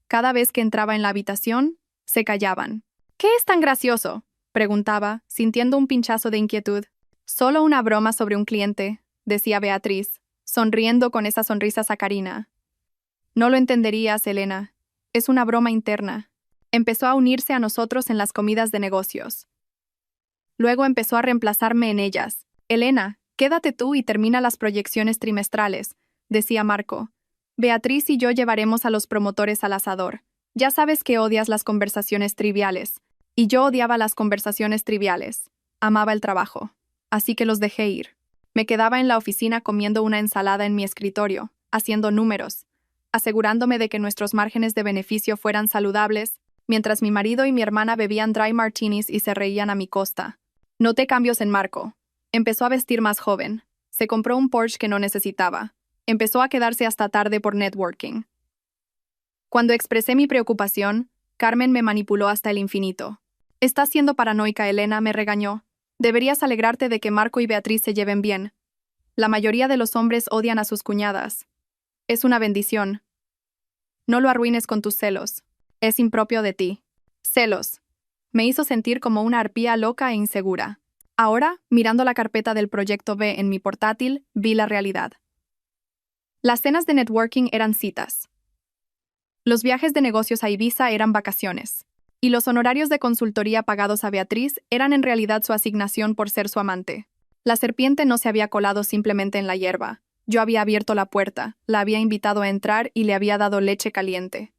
Cada vez que entraba en la habitación, se callaban. ¿Qué es tan gracioso?, preguntaba, sintiendo un pinchazo de inquietud. Solo una broma sobre un cliente, decía Beatriz, sonriendo con esa sonrisa sacarina. No lo entenderías, Elena. Es una broma interna. Empezó a unirse a nosotros en las comidas de negocios. Luego empezó a reemplazarme en ellas. Elena, quédate tú y termina las proyecciones trimestrales, decía Marco. Beatriz y yo llevaremos a los promotores al asador. Ya sabes que odias las conversaciones triviales. Y yo odiaba las conversaciones triviales. Amaba el trabajo. Así que los dejé ir. Me quedaba en la oficina comiendo una ensalada en mi escritorio, haciendo números, asegurándome de que nuestros márgenes de beneficio fueran saludables, mientras mi marido y mi hermana bebían dry martinis y se reían a mi costa. Noté cambios en Marco. Empezó a vestir más joven. Se compró un Porsche que no necesitaba. Empezó a quedarse hasta tarde por networking. Cuando expresé mi preocupación, Carmen me manipuló hasta el infinito. «Estás siendo paranoica, Elena», me regañó. «Deberías alegrarte de que Marco y Beatriz se lleven bien. La mayoría de los hombres odian a sus cuñadas. Es una bendición. No lo arruines con tus celos. Es impropio de ti». Celos. Me hizo sentir como una arpía loca e insegura. Ahora, mirando la carpeta del Proyecto B en mi portátil, vi la realidad. Las cenas de networking eran citas. Los viajes de negocios a Ibiza eran vacaciones. Y los honorarios de consultoría pagados a Beatriz eran en realidad su asignación por ser su amante. La serpiente no se había colado simplemente en la hierba. Yo había abierto la puerta, la había invitado a entrar y le había dado leche caliente.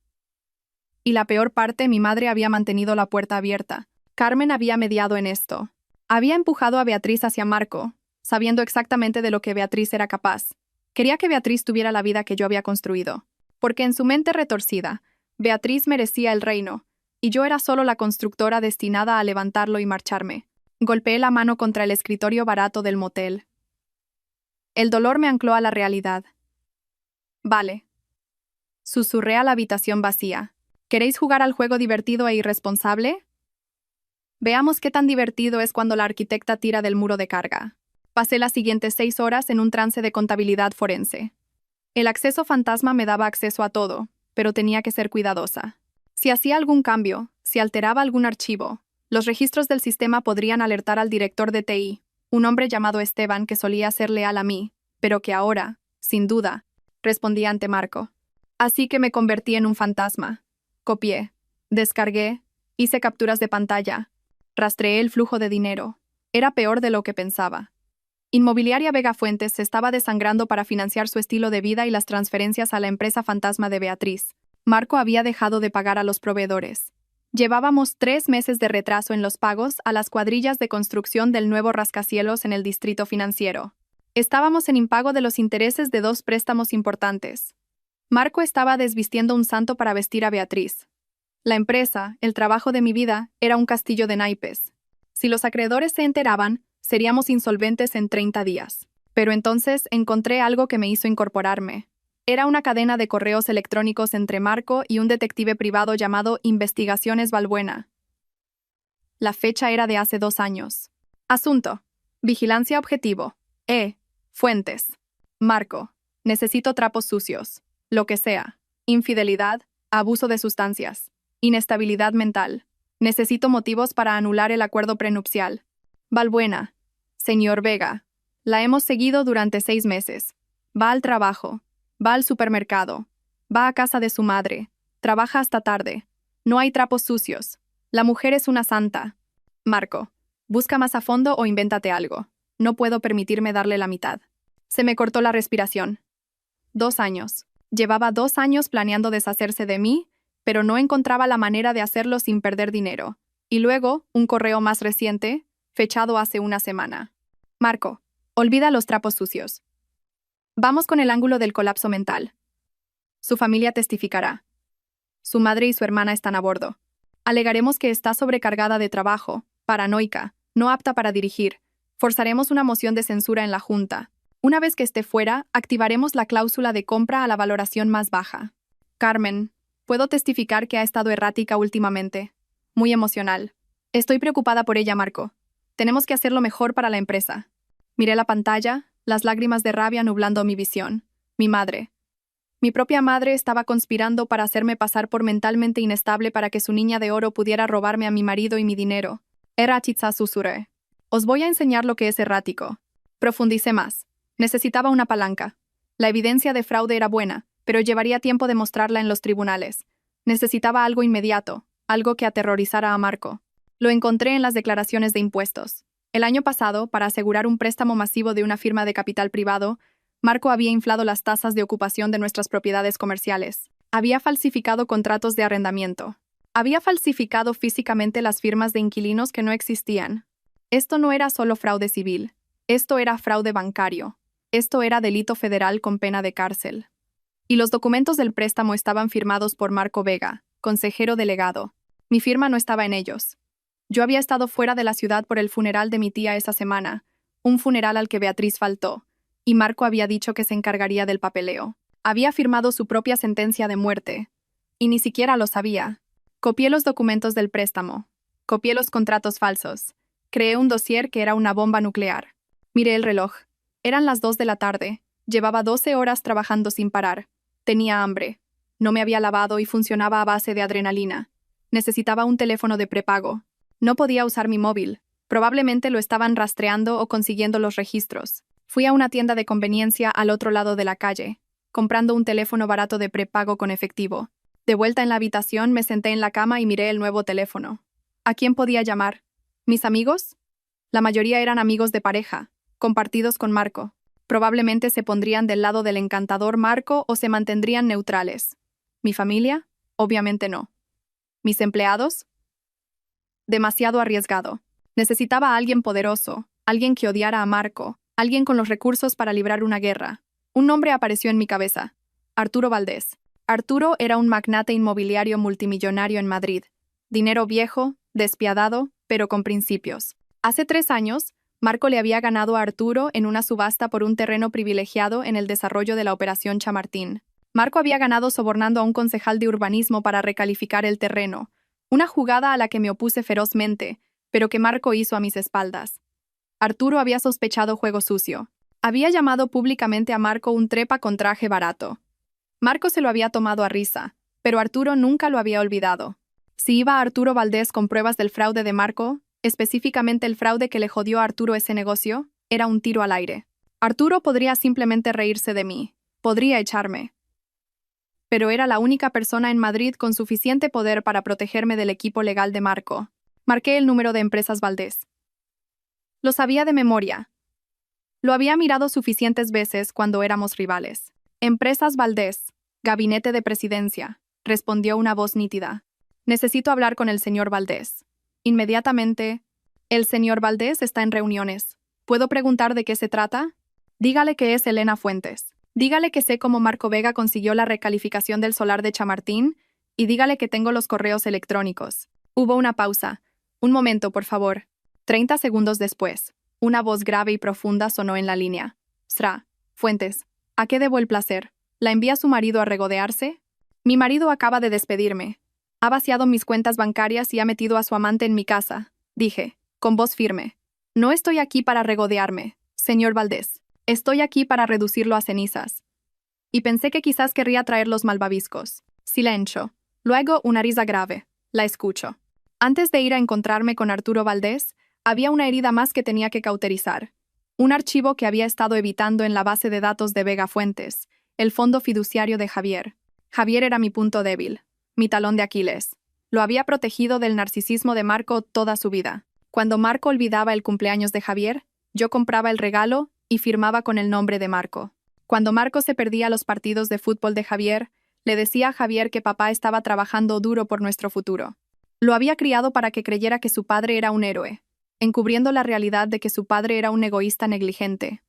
Y la peor parte, mi madre había mantenido la puerta abierta. Carmen había mediado en esto. Había empujado a Beatriz hacia Marco, sabiendo exactamente de lo que Beatriz era capaz. Quería que Beatriz tuviera la vida que yo había construido. Porque en su mente retorcida, Beatriz merecía el reino, y yo era solo la constructora destinada a levantarlo y marcharme. Golpeé la mano contra el escritorio barato del motel. El dolor me ancló a la realidad. «Vale», susurré a la habitación vacía. «¿Queréis jugar al juego divertido e irresponsable? Veamos qué tan divertido es cuando la arquitecta tira del muro de carga». Pasé las siguientes 6 horas en un trance de contabilidad forense. El acceso fantasma me daba acceso a todo, pero tenía que ser cuidadosa. Si hacía algún cambio, si alteraba algún archivo, los registros del sistema podrían alertar al director de TI, un hombre llamado Esteban que solía ser leal a mí, pero que ahora, sin duda, respondía ante Marco. Así que me convertí en un fantasma. Copié, descargué, hice capturas de pantalla, rastreé el flujo de dinero. Era peor de lo que pensaba. Inmobiliaria Vega Fuentes se estaba desangrando para financiar su estilo de vida y las transferencias a la empresa fantasma de Beatriz. Marco había dejado de pagar a los proveedores. Llevábamos 3 meses de retraso en los pagos a las cuadrillas de construcción del nuevo rascacielos en el distrito financiero. Estábamos en impago de los intereses de 2 préstamos importantes. Marco estaba desvistiendo un santo para vestir a Beatriz. La empresa, el trabajo de mi vida, era un castillo de naipes. Si los acreedores se enteraban, seríamos insolventes en 30 días. Pero entonces encontré algo que me hizo incorporarme. Era una cadena de correos electrónicos entre Marco y un detective privado llamado Investigaciones Balbuena. La fecha era de hace 2 años. Asunto: vigilancia objetivo. Fuentes. Marco: necesito trapos sucios. Lo que sea. Infidelidad, abuso de sustancias, inestabilidad mental. Necesito motivos para anular el acuerdo prenupcial. Valbuena. Señor Vega. La hemos seguido durante 6 meses. Va al trabajo. Va al supermercado. Va a casa de su madre. Trabaja hasta tarde. No hay trapos sucios. La mujer es una santa. Marco. Busca más a fondo o invéntate algo. No puedo permitirme darle la mitad. Se me cortó la respiración. 2 años. Llevaba 2 años planeando deshacerse de mí, pero no encontraba la manera de hacerlo sin perder dinero. Y luego, un correo más reciente, fechado hace una semana. Marco, olvida los trapos sucios. Vamos con el ángulo del colapso mental. Su familia testificará. Su madre y su hermana están a bordo. Alegaremos que está sobrecargada de trabajo, paranoica, no apta para dirigir. Forzaremos una moción de censura en la Junta. Una vez que esté fuera, activaremos la cláusula de compra a la valoración más baja. Carmen, puedo testificar que ha estado errática últimamente. Muy emocional. Estoy preocupada por ella, Marco. Tenemos que hacerlo mejor para la empresa. Miré la pantalla, las lágrimas de rabia nublando mi visión. Mi madre. Mi propia madre estaba conspirando para hacerme pasar por mentalmente inestable para que su niña de oro pudiera robarme a mi marido y mi dinero. Erratitza susurré. Os voy a enseñar lo que es errático. Profundicé más. Necesitaba una palanca. La evidencia de fraude era buena, pero llevaría tiempo demostrarla en los tribunales. Necesitaba algo inmediato, algo que aterrorizara a Marco. Lo encontré en las declaraciones de impuestos. El año pasado, para asegurar un préstamo masivo de una firma de capital privado, Marco había inflado las tasas de ocupación de nuestras propiedades comerciales. Había falsificado contratos de arrendamiento. Había falsificado físicamente las firmas de inquilinos que no existían. Esto no era solo fraude civil. Esto era fraude bancario. Esto era delito federal con pena de cárcel. Y los documentos del préstamo estaban firmados por Marco Vega, consejero delegado. Mi firma no estaba en ellos. Yo había estado fuera de la ciudad por el funeral de mi tía esa semana, un funeral al que Beatriz faltó, y Marco había dicho que se encargaría del papeleo. Había firmado su propia sentencia de muerte, y ni siquiera lo sabía. Copié los documentos del préstamo. Copié los contratos falsos. Creé un dossier que era una bomba nuclear. Miré el reloj. Eran las 2 de la tarde. Llevaba 12 horas trabajando sin parar. Tenía hambre. No me había lavado y funcionaba a base de adrenalina. Necesitaba un teléfono de prepago. No podía usar mi móvil. Probablemente lo estaban rastreando o consiguiendo los registros. Fui a una tienda de conveniencia al otro lado de la calle, comprando un teléfono barato de prepago con efectivo. De vuelta en la habitación, me senté en la cama y miré el nuevo teléfono. ¿A quién podía llamar? ¿Mis amigos? La mayoría eran amigos de pareja, compartidos con Marco. Probablemente se pondrían del lado del encantador Marco o se mantendrían neutrales. ¿Mi familia? Obviamente no. ¿Mis empleados? Demasiado arriesgado. Necesitaba a alguien poderoso, alguien que odiara a Marco, alguien con los recursos para librar una guerra. Un nombre apareció en mi cabeza. Arturo Valdés. Arturo era un magnate inmobiliario multimillonario en Madrid. Dinero viejo, despiadado, pero con principios. Hace 3 años, Marco le había ganado a Arturo en una subasta por un terreno privilegiado en el desarrollo de la Operación Chamartín. Marco había ganado sobornando a un concejal de urbanismo para recalificar el terreno, una jugada a la que me opuse ferozmente, pero que Marco hizo a mis espaldas. Arturo había sospechado juego sucio. Había llamado públicamente a Marco un trepa con traje barato. Marco se lo había tomado a risa, pero Arturo nunca lo había olvidado. Si iba a Arturo Valdés con pruebas del fraude de Marco, específicamente el fraude que le jodió a Arturo ese negocio, era un tiro al aire. Arturo podría simplemente reírse de mí, podría echarme. Pero era la única persona en Madrid con suficiente poder para protegerme del equipo legal de Marco. Marqué el número de Empresas Valdés. Lo sabía de memoria. Lo había mirado suficientes veces cuando éramos rivales. Empresas Valdés, Gabinete de Presidencia, respondió una voz nítida. Necesito hablar con el señor Valdés. Inmediatamente. El señor Valdés está en reuniones. ¿Puedo preguntar de qué se trata? Dígale que es Elena Fuentes. Dígale que sé cómo Marco Vega consiguió la recalificación del solar de Chamartín y dígale que tengo los correos electrónicos. Hubo una pausa. Un momento, por favor. 30 segundos después, una voz grave y profunda sonó en la línea. Sra. Fuentes. ¿A qué debo el placer? ¿La envía su marido a regodearse? Mi marido acaba de despedirme. Ha vaciado mis cuentas bancarias y ha metido a su amante en mi casa, dije, con voz firme. No estoy aquí para regodearme, señor Valdés. Estoy aquí para reducirlo a cenizas. Y pensé que quizás querría traer los malvaviscos. Silencio. Luego una risa grave. La escucho. Antes de ir a encontrarme con Arturo Valdés, Había una herida más que tenía que cauterizar. Un archivo que había estado evitando en la base de datos de Vega Fuentes, el fondo fiduciario de Javier. Javier era mi punto débil, mi talón de Aquiles. Lo había protegido del narcisismo de Marco toda su vida. Cuando Marco olvidaba el cumpleaños de Javier, yo compraba el regalo y firmaba con el nombre de Marco. Cuando Marco se perdía los partidos de fútbol de Javier, le decía a Javier que papá estaba trabajando duro por nuestro futuro. Lo había criado para que creyera que su padre era un héroe, encubriendo la realidad de que su padre era un egoísta negligente.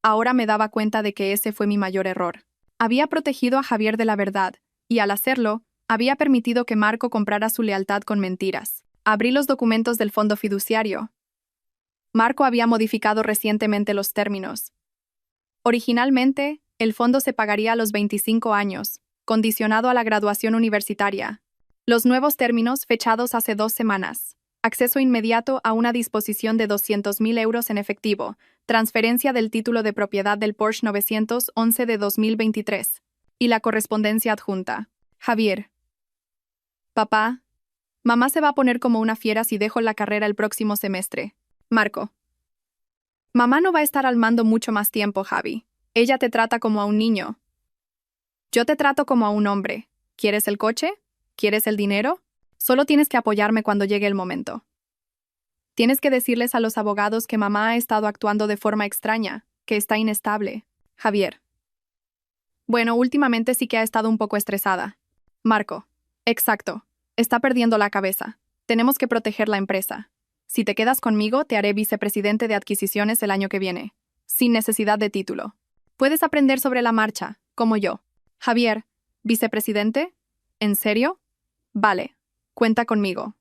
Ahora me daba cuenta de que ese fue mi mayor error. Había protegido a Javier de la verdad, y al hacerlo, había permitido que Marco comprara su lealtad con mentiras. Abrí los documentos del fondo fiduciario. Marco había modificado recientemente los términos. Originalmente, el fondo se pagaría a los 25 años, condicionado a la graduación universitaria. Los nuevos términos, fechados hace 2 semanas. Acceso inmediato a una disposición de 200.000 euros en efectivo, transferencia del título de propiedad del Porsche 911 de 2023. Y la correspondencia adjunta. Javier. Papá. Mamá se va a poner como una fiera si dejo la carrera el próximo semestre. Marco. Mamá no va a estar al mando mucho más tiempo, Javi. Ella te trata como a un niño. Yo te trato como a un hombre. ¿Quieres el coche? ¿Quieres el dinero? Solo tienes que apoyarme cuando llegue el momento. Tienes que decirles a los abogados que mamá ha estado actuando de forma extraña, que está inestable. Javier. Bueno, últimamente sí que ha estado un poco estresada. Marco. Exacto. Está perdiendo la cabeza. Tenemos que proteger la empresa. Si te quedas conmigo, te haré vicepresidente de adquisiciones el año que viene, sin necesidad de título. Puedes aprender sobre la marcha, como yo. Javier, ¿vicepresidente? ¿En serio? Vale, cuenta conmigo.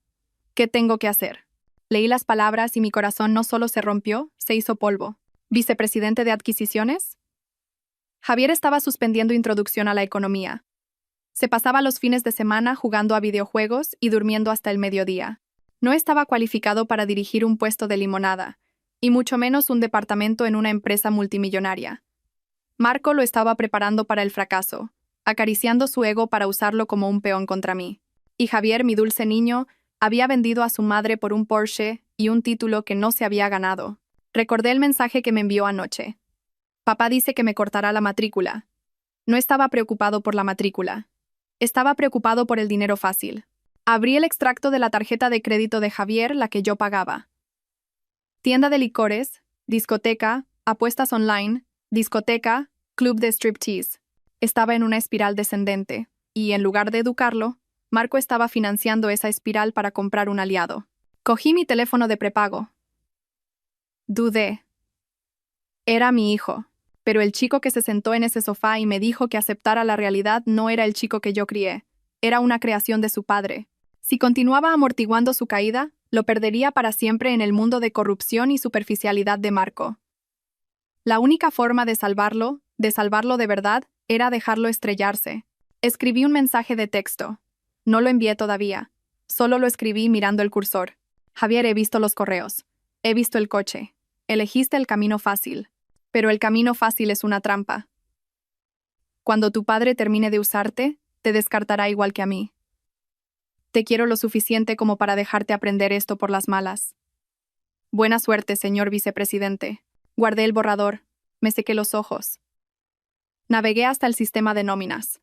¿Qué tengo que hacer? Leí las palabras y mi corazón no solo se rompió, se hizo polvo. ¿Vicepresidente de adquisiciones? Javier estaba suspendiendo introducción a la economía. Se pasaba los fines de semana jugando a videojuegos y durmiendo hasta el mediodía. No estaba cualificado para dirigir un puesto de limonada, y mucho menos un departamento en una empresa multimillonaria. Marco lo estaba preparando para el fracaso, acariciando su ego para usarlo como un peón contra mí. Y Javier, mi dulce niño, había vendido a su madre por un Porsche y un título que no se había ganado. Recordé el mensaje que me envió anoche. Papá dice que me cortará la matrícula. No estaba preocupado por la matrícula. Estaba preocupado por el dinero fácil. Abrí el extracto de la tarjeta de crédito de Javier, la que yo pagaba. Tienda de licores, discoteca, apuestas online, discoteca, club de striptease. Estaba en una espiral descendente, y en lugar de educarlo, Marco estaba financiando esa espiral para comprar un aliado. Cogí mi teléfono de prepago. Dudé. Era mi hijo, pero el chico que se sentó en ese sofá y me dijo que aceptara la realidad no era el chico que yo crié, era una creación de su padre. Si continuaba amortiguando su caída, lo perdería para siempre en el mundo de corrupción y superficialidad de Marco. La única forma de salvarlo de verdad, era dejarlo estrellarse. Escribí un mensaje de texto. No lo envié todavía. Solo lo escribí mirando el cursor. Javier, he visto los correos. He visto el coche. Elegiste el camino fácil. Pero el camino fácil es una trampa. Cuando tu padre termine de usarte, te descartará igual que a mí. Te quiero lo suficiente como para dejarte aprender esto por las malas. Buena suerte, señor vicepresidente. Guardé el borrador. Me sequé los ojos. Navegué hasta el sistema de nóminas.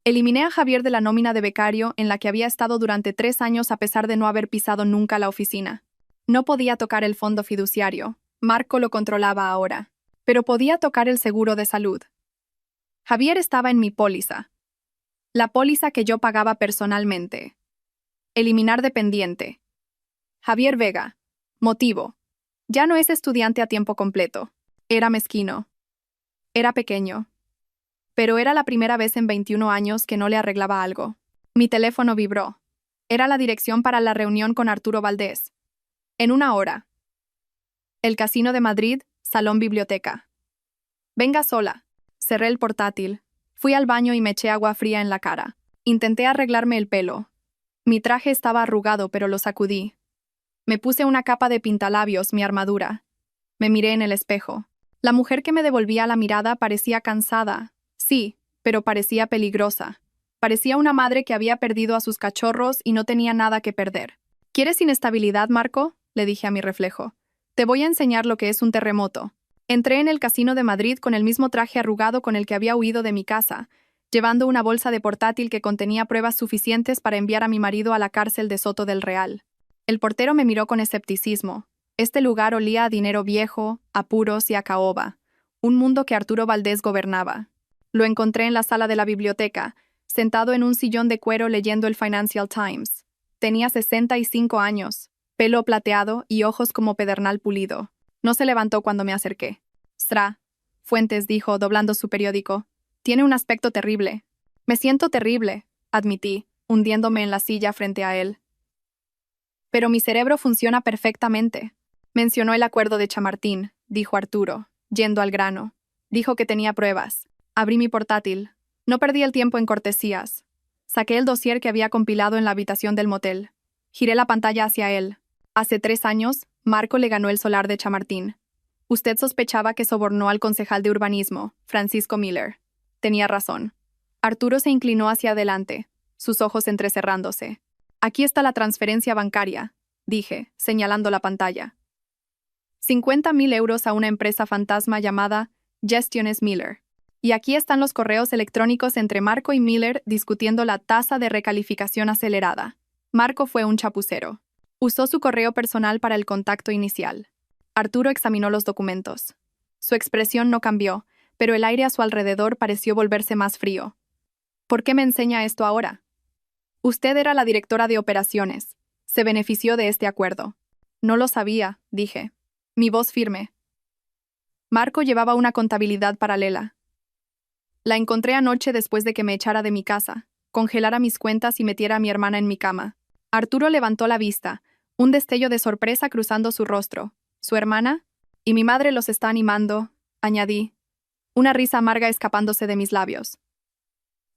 Eliminé a Javier de la nómina de becario en la que había estado durante 3 años a pesar de no haber pisado nunca la oficina. No podía tocar el fondo fiduciario. Marco lo controlaba ahora. Pero podía tocar el seguro de salud. Javier estaba en mi póliza. La póliza que yo pagaba personalmente. Eliminar dependiente. Javier Vega. Motivo. Ya no es estudiante a tiempo completo. Era mezquino. Era pequeño. Pero era la primera vez en 21 años que no le arreglaba algo. Mi teléfono vibró. Era la dirección para la reunión con Arturo Valdés. En 1 hora. El Casino de Madrid, Salón Biblioteca. Venga sola. Cerré el portátil. Fui al baño y me eché agua fría en la cara. Intenté arreglarme el pelo. Mi traje estaba arrugado, pero lo sacudí. Me puse una capa de pintalabios, mi armadura. Me miré en el espejo. La mujer que me devolvía la mirada parecía cansada. Sí, pero parecía peligrosa. Parecía una madre que había perdido a sus cachorros y no tenía nada que perder. ¿Quieres inestabilidad, Marco? le dije a mi reflejo. Te voy a enseñar lo que es un terremoto. Entré en el casino de Madrid con el mismo traje arrugado con el que había huido de mi casa, llevando una bolsa de portátil que contenía pruebas suficientes para enviar a mi marido a la cárcel de Soto del Real. El portero me miró con escepticismo. Este lugar olía a dinero viejo, a puros y a caoba, un mundo que Arturo Valdés gobernaba. Lo encontré en la sala de la biblioteca, sentado en un sillón de cuero leyendo el Financial Times. Tenía 65 años, pelo plateado y ojos como pedernal pulido. No se levantó cuando me acerqué. «Sra», Fuentes dijo, doblando su periódico. «Tiene un aspecto terrible». «Me siento terrible», admití, hundiéndome en la silla frente a él. «Pero mi cerebro funciona perfectamente». «Mencionó el acuerdo de Chamartín», dijo Arturo, yendo al grano. Dijo que tenía pruebas. Abrí mi portátil. No perdí el tiempo en cortesías. Saqué el dossier que había compilado en la habitación del motel. Giré la pantalla hacia él. Hace 3 años, Marco le ganó el solar de Chamartín. Usted sospechaba que sobornó al concejal de urbanismo, Francisco Miller. Tenía razón. Arturo se inclinó hacia adelante, sus ojos entrecerrándose. «Aquí está la transferencia bancaria», dije, señalando la pantalla. 50.000 euros a una empresa fantasma llamada Gestiones Miller. Y aquí están los correos electrónicos entre Marco y Miller discutiendo la tasa de recalificación acelerada. Marco fue un chapucero. Usó su correo personal para el contacto inicial. Arturo examinó los documentos. Su expresión no cambió, pero el aire a su alrededor pareció volverse más frío. «¿Por qué me enseña esto ahora?» «Usted era la directora de operaciones. Se benefició de este acuerdo». «No lo sabía», dije. Mi voz firme. Marco llevaba una contabilidad paralela. La encontré anoche después de que me echara de mi casa, congelara mis cuentas y metiera a mi hermana en mi cama. Arturo levantó la vista, un destello de sorpresa cruzando su rostro. ¿Su hermana? Y mi madre los está animando, añadí, una risa amarga escapándose de mis labios.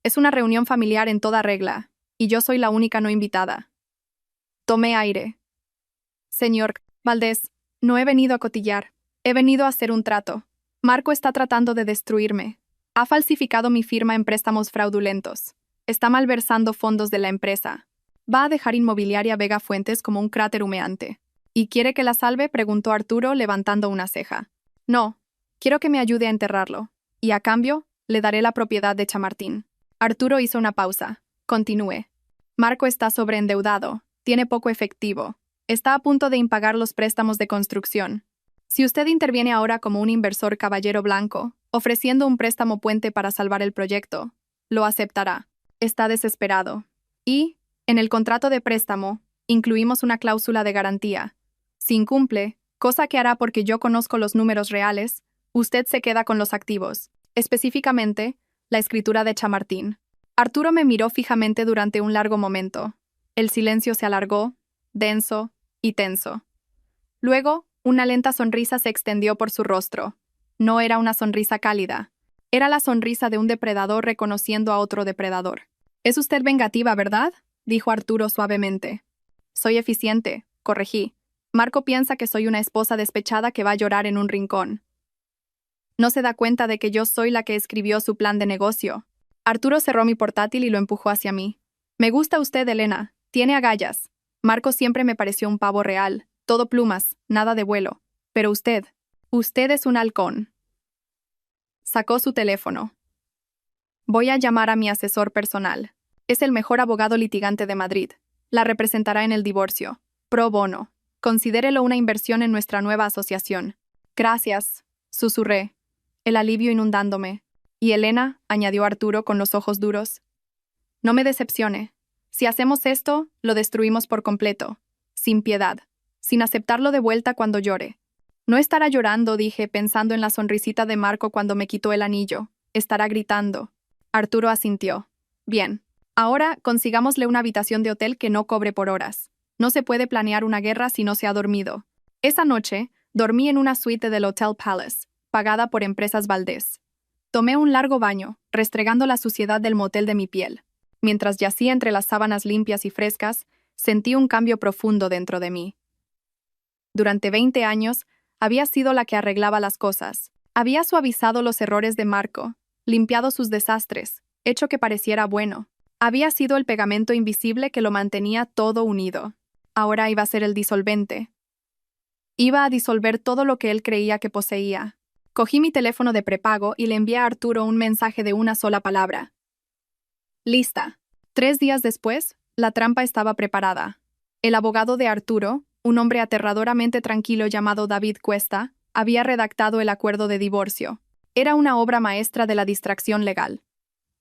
Es una reunión familiar en toda regla, y yo soy la única no invitada. Tomé aire. Señor Valdés, no he venido a cotillar, he venido a hacer un trato. Marco está tratando de destruirme. Ha falsificado mi firma en préstamos fraudulentos. Está malversando fondos de la empresa. Va a dejar Inmobiliaria Vega Fuentes como un cráter humeante. ¿Y quiere que la salve?, preguntó Arturo levantando una ceja. No, quiero que me ayude a enterrarlo. Y a cambio, le daré la propiedad de Chamartín. Arturo hizo una pausa. Continúe. Marco está sobreendeudado, tiene poco efectivo. Está a punto de impagar los préstamos de construcción. Si usted interviene ahora como un inversor caballero blanco, ofreciendo un préstamo puente para salvar el proyecto, lo aceptará. Está desesperado. Y, en el contrato de préstamo, incluimos una cláusula de garantía. Si incumple, cosa que hará porque yo conozco los números reales, usted se queda con los activos, específicamente, la escritura de Chamartín. Arturo me miró fijamente durante un largo momento. El silencio se alargó, denso y tenso. Luego, una lenta sonrisa se extendió por su rostro. No era una sonrisa cálida. Era la sonrisa de un depredador reconociendo a otro depredador. «Es usted vengativa, ¿verdad?», dijo Arturo suavemente. «Soy eficiente», corregí. «Marco piensa que soy una esposa despechada que va a llorar en un rincón. No se da cuenta de que yo soy la que escribió su plan de negocio». Arturo cerró mi portátil y lo empujó hacia mí. «Me gusta usted, Elena. Tiene agallas. Marco siempre me pareció un pavo real, todo plumas, nada de vuelo. Pero usted es un halcón». Sacó su teléfono. «Voy a llamar a mi asesor personal. Es el mejor abogado litigante de Madrid. La representará en el divorcio. Pro bono. Considérelo una inversión en nuestra nueva asociación». «Gracias», susurré, el alivio inundándome. «Y Elena», añadió Arturo con los ojos duros, «no me decepcione. Si hacemos esto, lo destruimos por completo, sin piedad, sin aceptarlo de vuelta cuando llore». «No estará llorando», dije, pensando en la sonrisita de Marco cuando me quitó el anillo. «Estará gritando». Arturo asintió. «Bien. Ahora, consigámosle una habitación de hotel que no cobre por horas. No se puede planear una guerra si no se ha dormido». Esa noche, dormí en una suite del Hotel Palace, pagada por Empresas Valdés. Tomé un largo baño, restregando la suciedad del motel de mi piel. Mientras yacía entre las sábanas limpias y frescas, sentí un cambio profundo dentro de mí. Durante 20 años, había sido la que arreglaba las cosas. Había suavizado los errores de Marco, limpiado sus desastres, hecho que pareciera bueno. Había sido el pegamento invisible que lo mantenía todo unido. Ahora iba a ser el disolvente. Iba a disolver todo lo que él creía que poseía. Cogí mi teléfono de prepago y le envié a Arturo un mensaje de una sola palabra. Lista. 3 días después, la trampa estaba preparada. El abogado de Arturo, un hombre aterradoramente tranquilo llamado David Cuesta, había redactado el acuerdo de divorcio. Era una obra maestra de la distracción legal.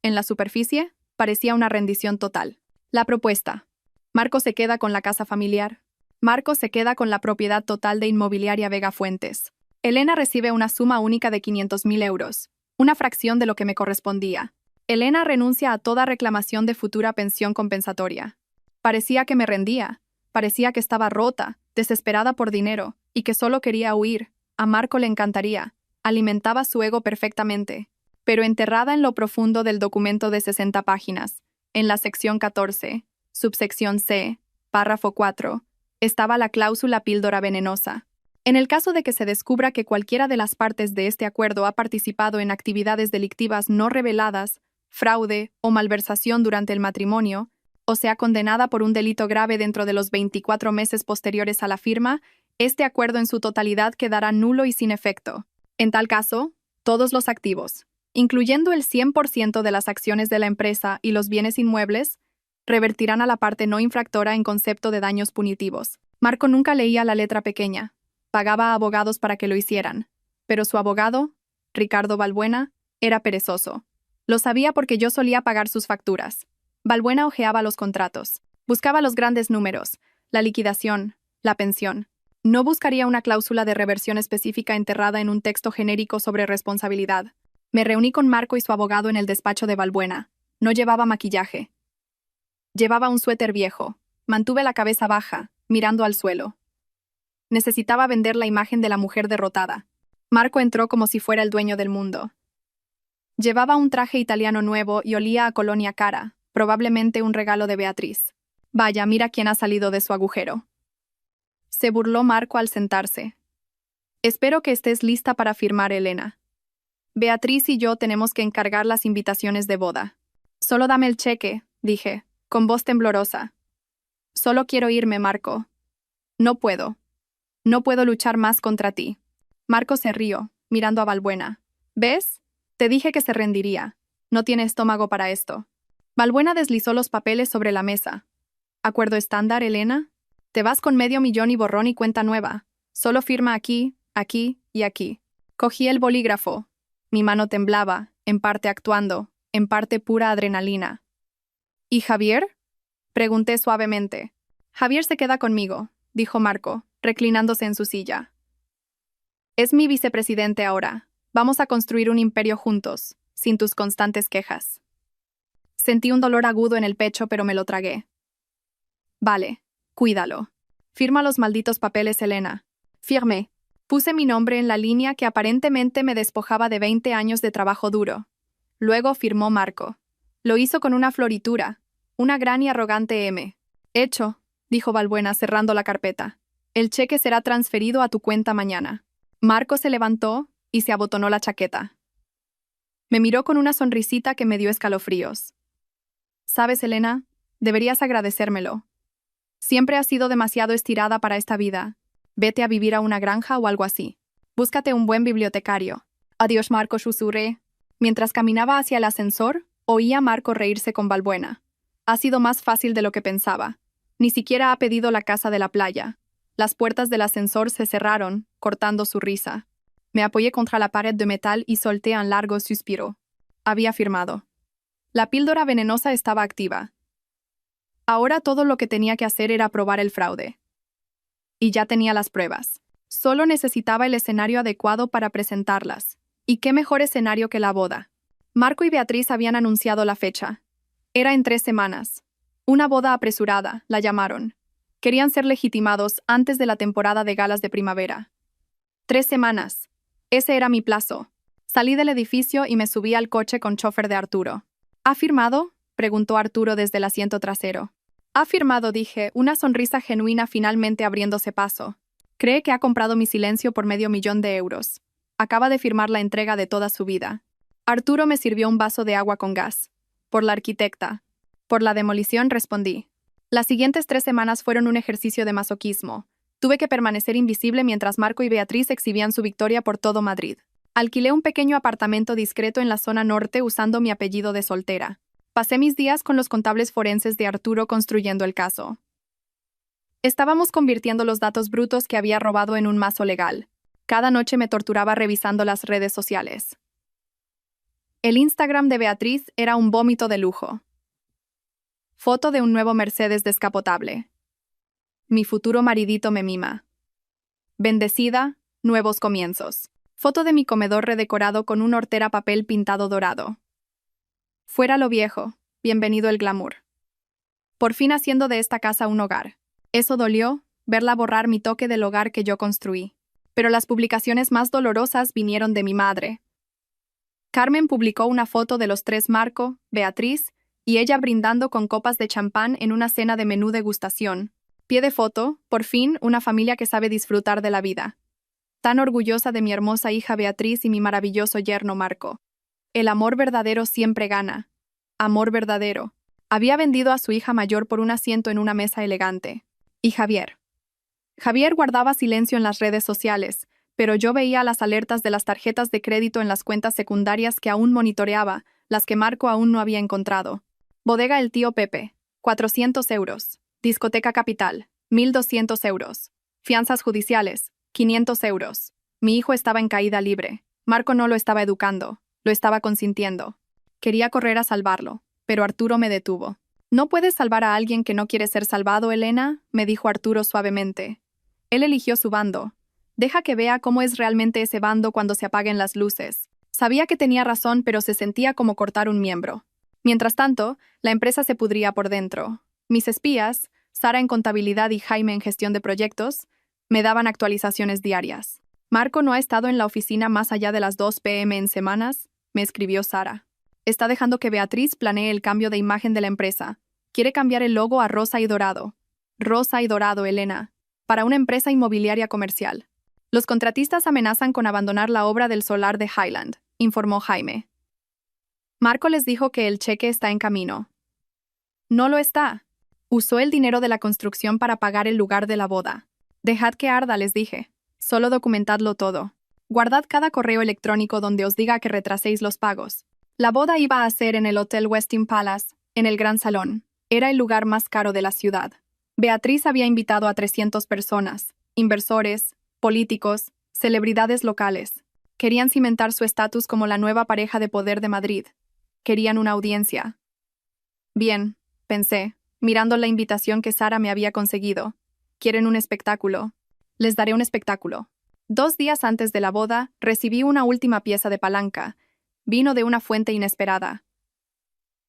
En la superficie, parecía una rendición total. La propuesta. Marco se queda con la casa familiar. Marco se queda con la propiedad total de Inmobiliaria Vega Fuentes. Elena recibe una suma única de 500.000 euros, una fracción de lo que me correspondía. Elena renuncia a toda reclamación de futura pensión compensatoria. Parecía que me rendía, parecía que estaba rota, desesperada por dinero, y que solo quería huir. A Marco le encantaría, alimentaba su ego perfectamente. Pero enterrada en lo profundo del documento de 60 páginas, en la sección 14, subsección C, párrafo 4, estaba la cláusula píldora venenosa. En el caso de que se descubra que cualquiera de las partes de este acuerdo ha participado en actividades delictivas no reveladas, fraude o malversación durante el matrimonio, o sea condenada por un delito grave dentro de los 24 meses posteriores a la firma, este acuerdo en su totalidad quedará nulo y sin efecto. En tal caso, todos los activos, incluyendo el 100% de las acciones de la empresa y los bienes inmuebles, revertirán a la parte no infractora en concepto de daños punitivos. Marco nunca leía la letra pequeña. Pagaba a abogados para que lo hicieran. Pero su abogado, Ricardo Balbuena, era perezoso. Lo sabía porque yo solía pagar sus facturas. Balbuena hojeaba los contratos. Buscaba los grandes números, la liquidación, la pensión. No buscaría una cláusula de reversión específica enterrada en un texto genérico sobre responsabilidad. Me reuní con Marco y su abogado en el despacho de Balbuena. No llevaba maquillaje. Llevaba un suéter viejo. Mantuve la cabeza baja, mirando al suelo. Necesitaba vender la imagen de la mujer derrotada. Marco entró como si fuera el dueño del mundo. Llevaba un traje italiano nuevo y olía a colonia cara, probablemente un regalo de Beatriz. Vaya, mira quién ha salido de su agujero. Se burló Marco al sentarse. Espero que estés lista para firmar, Elena. Beatriz y yo tenemos que encargar las invitaciones de boda. Solo dame el cheque, dije, con voz temblorosa. Solo quiero irme, Marco. No puedo. No puedo luchar más contra ti. Marco se rió, mirando a Balbuena. ¿Ves? Te dije que se rendiría. No tiene estómago para esto. Balbuena deslizó los papeles sobre la mesa. ¿Acuerdo estándar, Elena? Te vas con 500.000 y borrón y cuenta nueva. Solo firma aquí, aquí y aquí. Cogí el bolígrafo. Mi mano temblaba, en parte actuando, en parte pura adrenalina. ¿Y Javier? Pregunté suavemente. Javier se queda conmigo, dijo Marco, reclinándose en su silla. Es mi vicepresidente ahora. Vamos a construir un imperio juntos, sin tus constantes quejas. Sentí un dolor agudo en el pecho, pero me lo tragué. Vale, cuídalo. Firma los malditos papeles, Elena. Firmé. Puse mi nombre en la línea que aparentemente me despojaba de 20 años de trabajo duro. Luego firmó Marco. Lo hizo con una floritura, una gran y arrogante M. Hecho, dijo Balbuena cerrando la carpeta. El cheque será transferido a tu cuenta mañana. Marco se levantó y se abotonó la chaqueta. Me miró con una sonrisita que me dio escalofríos. ¿Sabes, Elena? Deberías agradecérmelo. Siempre has sido demasiado estirada para esta vida. Vete a vivir a una granja o algo así. Búscate un buen bibliotecario. Adiós, Marco, susurré. Mientras caminaba hacia el ascensor, oía a Marco reírse con Balbuena. Ha sido más fácil de lo que pensaba. Ni siquiera ha pedido la casa de la playa. Las puertas del ascensor se cerraron, cortando su risa. Me apoyé contra la pared de metal y solté un largo suspiro. Había firmado. La píldora venenosa estaba activa. Ahora todo lo que tenía que hacer era probar el fraude. Y ya tenía las pruebas. Solo necesitaba el escenario adecuado para presentarlas. ¿Y qué mejor escenario que la boda? Marco y Beatriz habían anunciado la fecha. Era en 3 semanas. Una boda apresurada, la llamaron. Querían ser legitimados antes de la temporada de galas de primavera. 3 semanas. Ese era mi plazo. Salí del edificio y me subí al coche con chofer de Arturo. ¿Ha firmado?, preguntó Arturo desde el asiento trasero. Ha firmado, dije, una sonrisa genuina finalmente abriéndose paso. Cree que ha comprado mi silencio por 500.000 euros. Acaba de firmar la entrega de toda su vida. Arturo me sirvió un vaso de agua con gas. Por la arquitecta. Por la demolición, respondí. Las siguientes 3 semanas fueron un ejercicio de masoquismo. Tuve que permanecer invisible mientras Marco y Beatriz exhibían su victoria por todo Madrid. Alquilé un pequeño apartamento discreto en la zona norte usando mi apellido de soltera. Pasé mis días con los contables forenses de Arturo construyendo el caso. Estábamos convirtiendo los datos brutos que había robado en un mazo legal. Cada noche me torturaba revisando las redes sociales. El Instagram de Beatriz era un vómito de lujo. Foto de un nuevo Mercedes descapotable. Mi futuro maridito me mima. Bendecida, nuevos comienzos. Foto de mi comedor redecorado con un hortera papel pintado dorado. Fuera lo viejo, bienvenido el glamour. Por fin haciendo de esta casa un hogar. Eso dolió, verla borrar mi toque del hogar que yo construí. Pero las publicaciones más dolorosas vinieron de mi madre. Carmen publicó una foto de los tres Marco, Beatriz, y ella brindando con copas de champán en una cena de menú degustación. Pie de foto, por fin, una familia que sabe disfrutar de la vida. Tan orgullosa de mi hermosa hija Beatriz y mi maravilloso yerno Marco. El amor verdadero siempre gana. Amor verdadero. Había vendido a su hija mayor por un asiento en una mesa elegante. Y Javier. Javier guardaba silencio en las redes sociales, pero yo veía las alertas de las tarjetas de crédito en las cuentas secundarias que aún monitoreaba, las que Marco aún no había encontrado. Bodega El Tío Pepe, 400 euros. Discoteca Capital, 1.200 euros. Fianzas judiciales, 500 euros. Mi hijo estaba en caída libre. Marco no lo estaba educando, lo estaba consintiendo. Quería correr a salvarlo, pero Arturo me detuvo. «¿No puedes salvar a alguien que no quiere ser salvado, Elena?», me dijo Arturo suavemente. Él eligió su bando. Deja que vea cómo es realmente ese bando cuando se apaguen las luces. Sabía que tenía razón, pero se sentía como cortar un miembro. Mientras tanto, la empresa se pudría por dentro. Mis espías, Sara en contabilidad y Jaime en gestión de proyectos, me daban actualizaciones diarias. «Marco no ha estado en la oficina más allá de las 2 p.m. en semanas», me escribió Sara. «Está dejando que Beatriz planee el cambio de imagen de la empresa. Quiere cambiar el logo a rosa y dorado». Rosa y dorado, Elena. Para una empresa inmobiliaria comercial. «Los contratistas amenazan con abandonar la obra del solar de Highland», informó Jaime. «Marco les dijo que el cheque está en camino». «No lo está. Usó el dinero de la construcción para pagar el lugar de la boda». «Dejad que arda», les dije. «Solo documentadlo todo. Guardad cada correo electrónico donde os diga que retraséis los pagos». La boda iba a ser en el Hotel Westin Palace, en el Gran Salón. Era el lugar más caro de la ciudad. Beatriz había invitado a 300 personas, inversores, políticos, celebridades locales. Querían cimentar su estatus como la nueva pareja de poder de Madrid. Querían una audiencia. Bien, pensé, mirando la invitación que Sara me había conseguido. Quieren un espectáculo. Les daré un espectáculo. 2 días antes de la boda, recibí una última pieza de palanca. Vino de una fuente inesperada.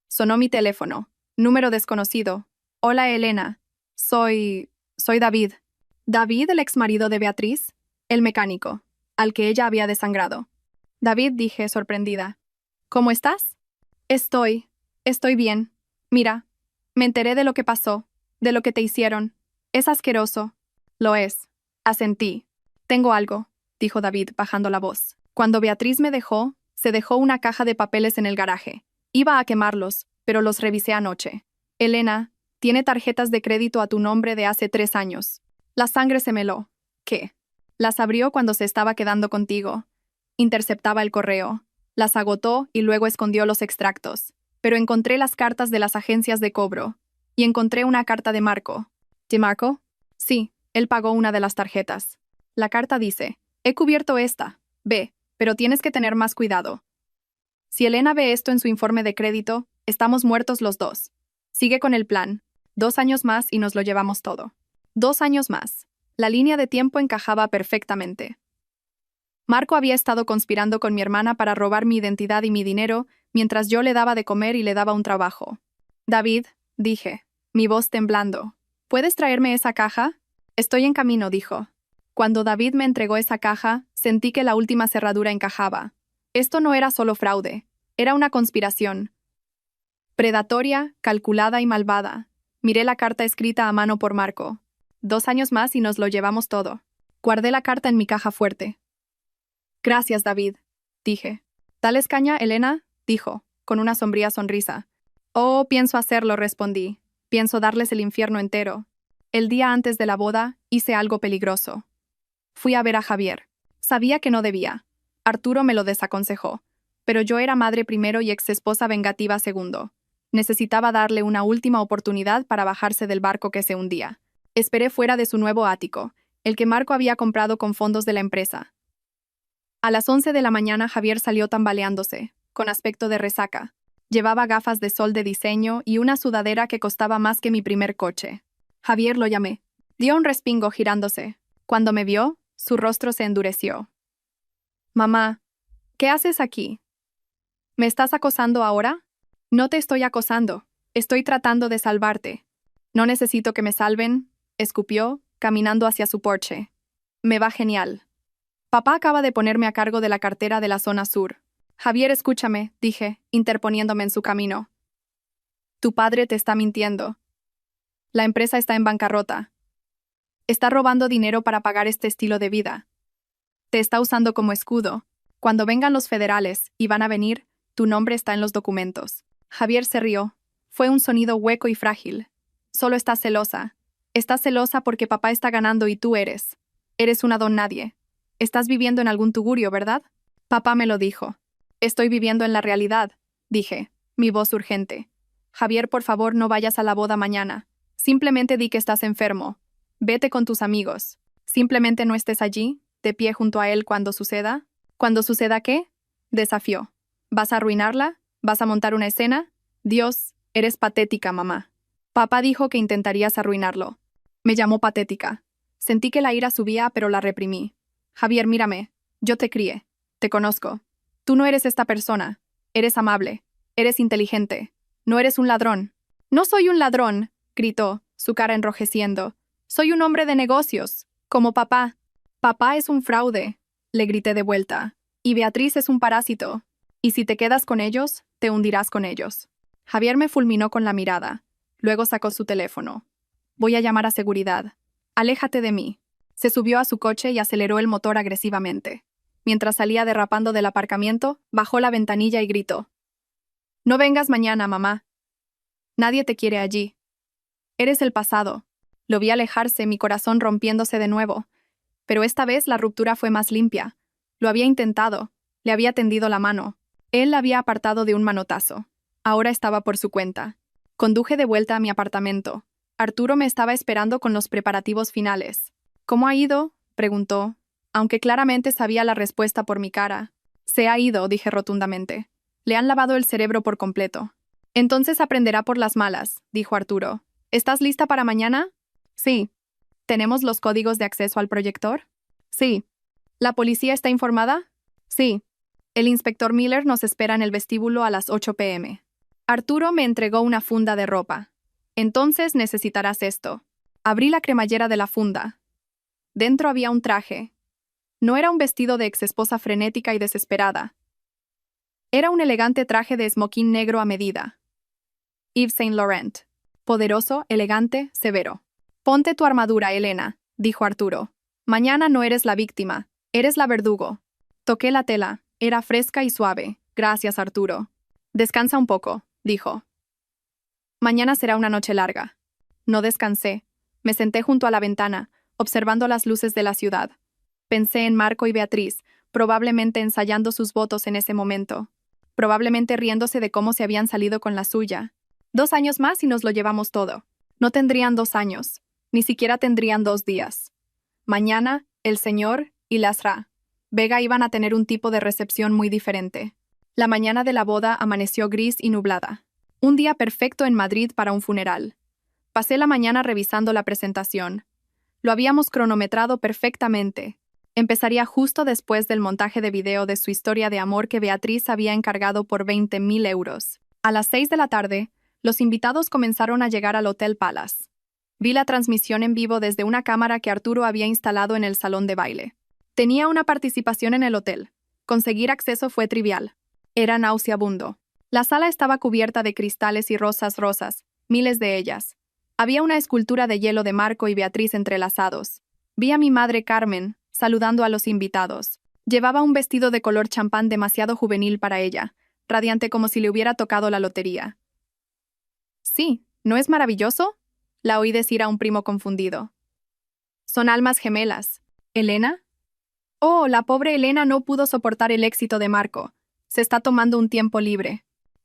Sonó mi teléfono. Número desconocido. «Hola, Elena. Soy David». «¿David, el exmarido de Beatriz?» «El mecánico, al que ella había desangrado». «David», dije, sorprendida. «¿Cómo estás?» Estoy bien. Mira, me enteré de lo que pasó, de lo que te hicieron. Es asqueroso». «Lo es». Asentí. «Tengo algo», dijo David, bajando la voz. «Cuando Beatriz me dejó, se dejó una caja de papeles en el garaje. Iba a quemarlos, pero los revisé anoche. Elena, tiene tarjetas de crédito a tu nombre de hace 3 años. La sangre se me heló». «¿Qué?» «Las abrió cuando se estaba quedando contigo. Interceptaba el correo. Las agotó y luego escondió los extractos. Pero encontré las cartas de las agencias de cobro. Y encontré una carta de Marco». «¿De Marco?» «Sí, él pagó una de las tarjetas. La carta dice: he cubierto esta. Ve, pero tienes que tener más cuidado. Si Elena ve esto en su informe de crédito, estamos muertos los dos. Sigue con el plan. 2 años más y nos lo llevamos todo». 2 años más. La línea de tiempo encajaba perfectamente. Marco había estado conspirando con mi hermana para robar mi identidad y mi dinero, mientras yo le daba de comer y le daba un trabajo. «David», dije, mi voz temblando, «¿puedes traerme esa caja?» «Estoy en camino», dijo. Cuando David me entregó esa caja, sentí que la última cerradura encajaba. Esto no era solo fraude, era una conspiración. Predatoria, calculada y malvada. Miré la carta escrita a mano por Marco. 2 años más y nos lo llevamos todo. Guardé la carta en mi caja fuerte. «Gracias, David», dije. «¿Dales caña, Elena?», dijo, con una sombría sonrisa. «Oh, pienso hacerlo», respondí. «Pienso darles el infierno entero». El día antes de la boda, hice algo peligroso. Fui a ver a Javier. Sabía que no debía. Arturo me lo desaconsejó. Pero yo era madre primero y exesposa vengativa segundo. Necesitaba darle una última oportunidad para bajarse del barco que se hundía. Esperé fuera de su nuevo ático, el que Marco había comprado con fondos de la empresa. A las 11 de la mañana Javier salió tambaleándose, con aspecto de resaca. Llevaba gafas de sol de diseño y una sudadera que costaba más que mi primer coche. Javier lo llamé. Dio un respingo girándose. Cuando me vio, su rostro se endureció. «Mamá, ¿qué haces aquí? ¿Me estás acosando ahora?» «No te estoy acosando. Estoy tratando de salvarte. No necesito que me salven», escupió, caminando hacia su porche. «Me va genial. Papá acaba de ponerme a cargo de la cartera de la zona sur». «Javier, escúchame», dije, interponiéndome en su camino. «Tu padre te está mintiendo. La empresa está en bancarrota. Está robando dinero para pagar este estilo de vida. Te está usando como escudo. Cuando vengan los federales, y van a venir, tu nombre está en los documentos». Javier se rió. Fue un sonido hueco y frágil. «Solo estás celosa. Estás celosa porque papá está ganando y tú eres. Eres una don nadie. Estás viviendo en algún tugurio, ¿verdad?» «Papá me lo dijo. Estoy viviendo en la realidad», dije, mi voz urgente. «Javier, por favor, no vayas a la boda mañana. Simplemente di que estás enfermo. Vete con tus amigos. Simplemente no estés allí, de pie junto a él cuando suceda». «¿Cuando suceda qué?», desafió. «¿Vas a arruinarla? ¿Vas a montar una escena? Dios, eres patética, mamá». «Papá dijo que intentarías arruinarlo». Me llamó patética. Sentí que la ira subía, pero la reprimí. «Javier, mírame. Yo te crié. Te conozco. Tú no eres esta persona. Eres amable. Eres inteligente. No eres un ladrón». «No soy un ladrón», gritó, su cara enrojeciendo. «Soy un hombre de negocios, como papá». «Papá es un fraude», le grité de vuelta. «Y Beatriz es un parásito. Y si te quedas con ellos, te hundirás con ellos». Javier me fulminó con la mirada. Luego sacó su teléfono. «Voy a llamar a seguridad. Aléjate de mí». Se subió a su coche y aceleró el motor agresivamente. Mientras salía derrapando del aparcamiento, bajó la ventanilla y gritó. «No vengas mañana, mamá. Nadie te quiere allí. Eres el pasado». Lo vi alejarse, mi corazón rompiéndose de nuevo. Pero esta vez la ruptura fue más limpia. Lo había intentado. Le había tendido la mano. Él la había apartado de un manotazo. Ahora estaba por su cuenta. Conduje de vuelta a mi apartamento. Arturo me estaba esperando con los preparativos finales. «¿Cómo ha ido?», preguntó, aunque claramente sabía la respuesta por mi cara. «Se ha ido», dije rotundamente. «Le han lavado el cerebro por completo». «Entonces aprenderá por las malas», dijo Arturo. «¿Estás lista para mañana?» «Sí». «¿Tenemos los códigos de acceso al proyector?» «Sí». «¿La policía está informada?» «Sí». «El inspector Miller nos espera en el vestíbulo a las 8 p.m. Arturo me entregó una funda de ropa. «Entonces necesitarás esto». Abrí la cremallera de la funda. Dentro había un traje. No era un vestido de exesposa frenética y desesperada. Era un elegante traje de esmoquín negro a medida. Yves Saint Laurent. Poderoso, elegante, severo. «Ponte tu armadura, Elena», dijo Arturo. «Mañana no eres la víctima, eres la verdugo». Toqué la tela. Era fresca y suave. «Gracias, Arturo». «Descansa un poco», dijo. «Mañana será una noche larga». No descansé. Me senté junto a la ventana, observando las luces de la ciudad. Pensé en Marco y Beatriz, probablemente ensayando sus votos en ese momento. Probablemente riéndose de cómo se habían salido con la suya. 2 años más y nos lo llevamos todo. No tendrían 2 años. Ni siquiera tendrían 2 días. Mañana, el señor y Lasra Vega iban a tener un tipo de recepción muy diferente. La mañana de la boda amaneció gris y nublada. Un día perfecto en Madrid para un funeral. Pasé la mañana revisando la presentación. Lo habíamos cronometrado perfectamente. Empezaría justo después del montaje de video de su historia de amor que Beatriz había encargado por 20.000 euros. A las 6 de la tarde, los invitados comenzaron a llegar al Hotel Palace. Vi la transmisión en vivo desde una cámara que Arturo había instalado en el salón de baile. Tenía una participación en el hotel. Conseguir acceso fue trivial. Era nauseabundo. La sala estaba cubierta de cristales y rosas, miles de ellas. Había una escultura de hielo de Marco y Beatriz entrelazados. Vi a mi madre Carmen, saludando a los invitados. Llevaba un vestido de color champán demasiado juvenil para ella, radiante como si le hubiera tocado la lotería. «Sí, ¿no es maravilloso?», la oí decir a un primo confundido. Son almas gemelas. ¿Elena? Oh, la pobre Elena no pudo soportar el éxito de Marco. Se está tomando un tiempo libre.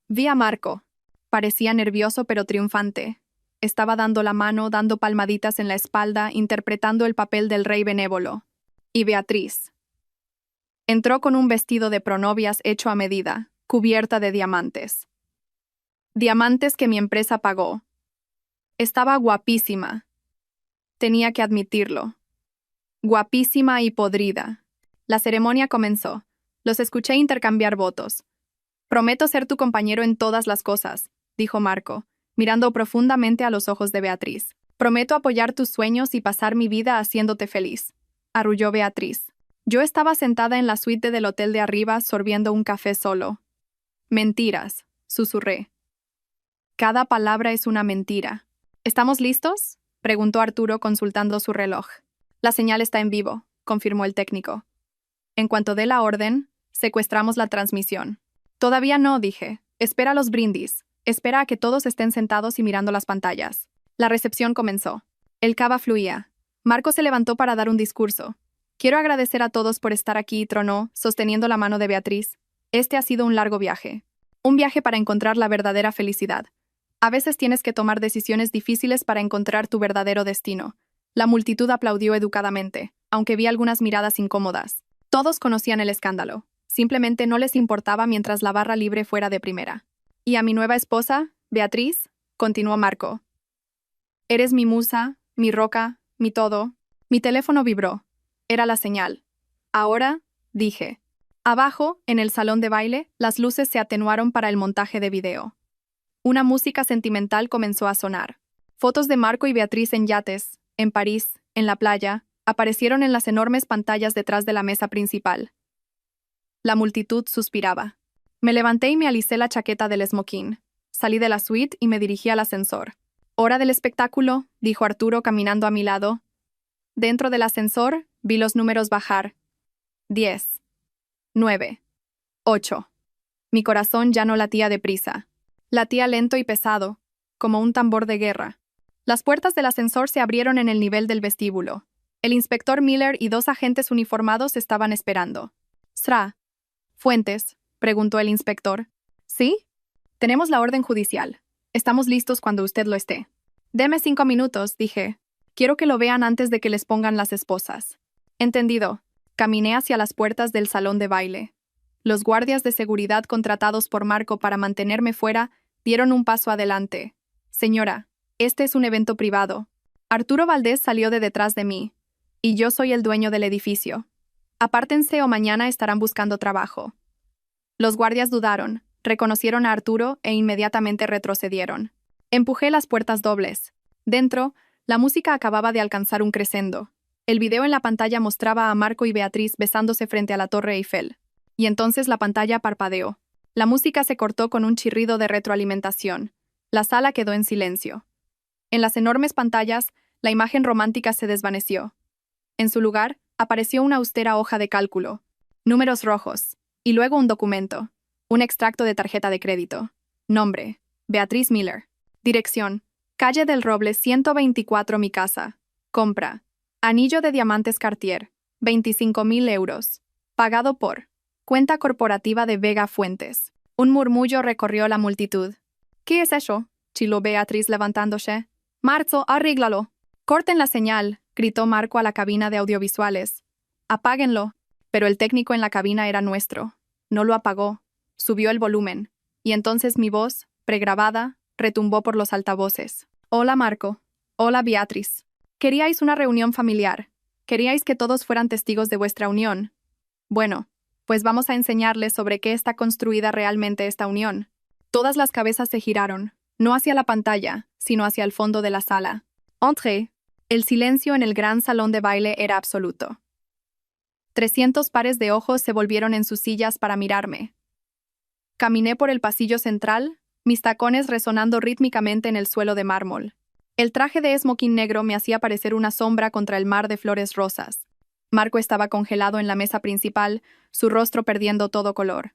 Vi a Marco. Parecía nervioso pero triunfante. Estaba dando la mano, dando palmaditas en la espalda, interpretando el papel del rey benévolo. Y Beatriz. Entró con un vestido de pronovias hecho a medida, cubierta de diamantes. Diamantes que mi empresa pagó. Estaba guapísima. Tenía que admitirlo. Guapísima y podrida. La ceremonia comenzó. Los escuché intercambiar votos. Prometo ser tu compañero en todas las cosas, dijo Marco, mirando profundamente a los ojos de Beatriz. Prometo apoyar tus sueños y pasar mi vida haciéndote feliz, arrulló Beatriz. Yo estaba sentada en la suite del hotel de arriba sorbiendo un café solo. Mentiras, susurré. Cada palabra es una mentira. ¿Estamos listos?, preguntó Arturo consultando su reloj. La señal está en vivo, confirmó el técnico. En cuanto dé la orden, secuestramos la transmisión. Todavía no, dije. Espera los brindis. Espera a que todos estén sentados y mirando las pantallas. La recepción comenzó. El cava fluía. Marco se levantó para dar un discurso. Quiero agradecer a todos por estar aquí, tronó, sosteniendo la mano de Beatriz. Este ha sido un largo viaje. Un viaje para encontrar la verdadera felicidad. A veces tienes que tomar decisiones difíciles para encontrar tu verdadero destino. La multitud aplaudió educadamente, aunque vi algunas miradas incómodas. Todos conocían el escándalo. Simplemente no les importaba mientras la barra libre fuera de primera. ¿Y a mi nueva esposa, Beatriz?, continuó Marco. Eres mi musa, mi roca, mi todo. Mi teléfono vibró. Era la señal. Ahora, dije. Abajo, en el salón de baile, las luces se atenuaron para el montaje de video. Una música sentimental comenzó a sonar. Fotos de Marco y Beatriz en yates, en París, en la playa, aparecieron en las enormes pantallas detrás de la mesa principal. La multitud suspiraba. Me levanté y me alicé la chaqueta del smoking. Salí de la suite y me dirigí al ascensor. «Hora del espectáculo», dijo Arturo caminando a mi lado. Dentro del ascensor, vi los números bajar. 10. 9. 8. Mi corazón ya no latía deprisa. Latía lento y pesado, como un tambor de guerra. Las puertas del ascensor se abrieron en el nivel del vestíbulo. El inspector Miller y 2 agentes uniformados estaban esperando. «Sra. Fuentes», preguntó el inspector. «¿Sí? Tenemos la orden judicial. Estamos listos cuando usted lo esté». «Deme 5 minutos», dije. «Quiero que lo vean antes de que les pongan las esposas». «Entendido». Caminé hacia las puertas del salón de baile. Los guardias de seguridad contratados por Marco para mantenerme fuera dieron un paso adelante. «Señora, este es un evento privado». Arturo Valdés salió de detrás de mí. «Y yo soy el dueño del edificio. Apártense o mañana estarán buscando trabajo». Los guardias dudaron, reconocieron a Arturo e inmediatamente retrocedieron. Empujé las puertas dobles. Dentro, la música acababa de alcanzar un crescendo. El video en la pantalla mostraba a Marco y Beatriz besándose frente a la Torre Eiffel. Y entonces la pantalla parpadeó. La música se cortó con un chirrido de retroalimentación. La sala quedó en silencio. En las enormes pantallas, la imagen romántica se desvaneció. En su lugar, apareció una austera hoja de cálculo, números rojos, y luego un documento, un extracto de tarjeta de crédito. Nombre: Beatriz Miller. Dirección: Calle del Roble 124, mi casa. Compra: anillo de diamantes Cartier, 25.000 euros. Pagado por cuenta corporativa de Vega Fuentes. Un murmullo recorrió la multitud. «¿Qué es eso?», chilló Beatriz levantándose. «Marzo, arréglalo». «Corten la señal», gritó Marco a la cabina de audiovisuales. «Apáguenlo». Pero el técnico en la cabina era nuestro. No lo apagó. Subió el volumen. Y entonces mi voz, pregrabada, retumbó por los altavoces. «Hola, Marco. Hola, Beatriz. Queríais una reunión familiar. Queríais que todos fueran testigos de vuestra unión. Bueno, pues vamos a enseñarles sobre qué está construida realmente esta unión». Todas las cabezas se giraron, no hacia la pantalla, sino hacia el fondo de la sala. Entré. El silencio en el gran salón de baile era absoluto. 300 pares de ojos se volvieron en sus sillas para mirarme. Caminé por el pasillo central, mis tacones resonando rítmicamente en el suelo de mármol. El traje de smoking negro me hacía parecer una sombra contra el mar de flores rosas. Marco estaba congelado en la mesa principal, su rostro perdiendo todo color.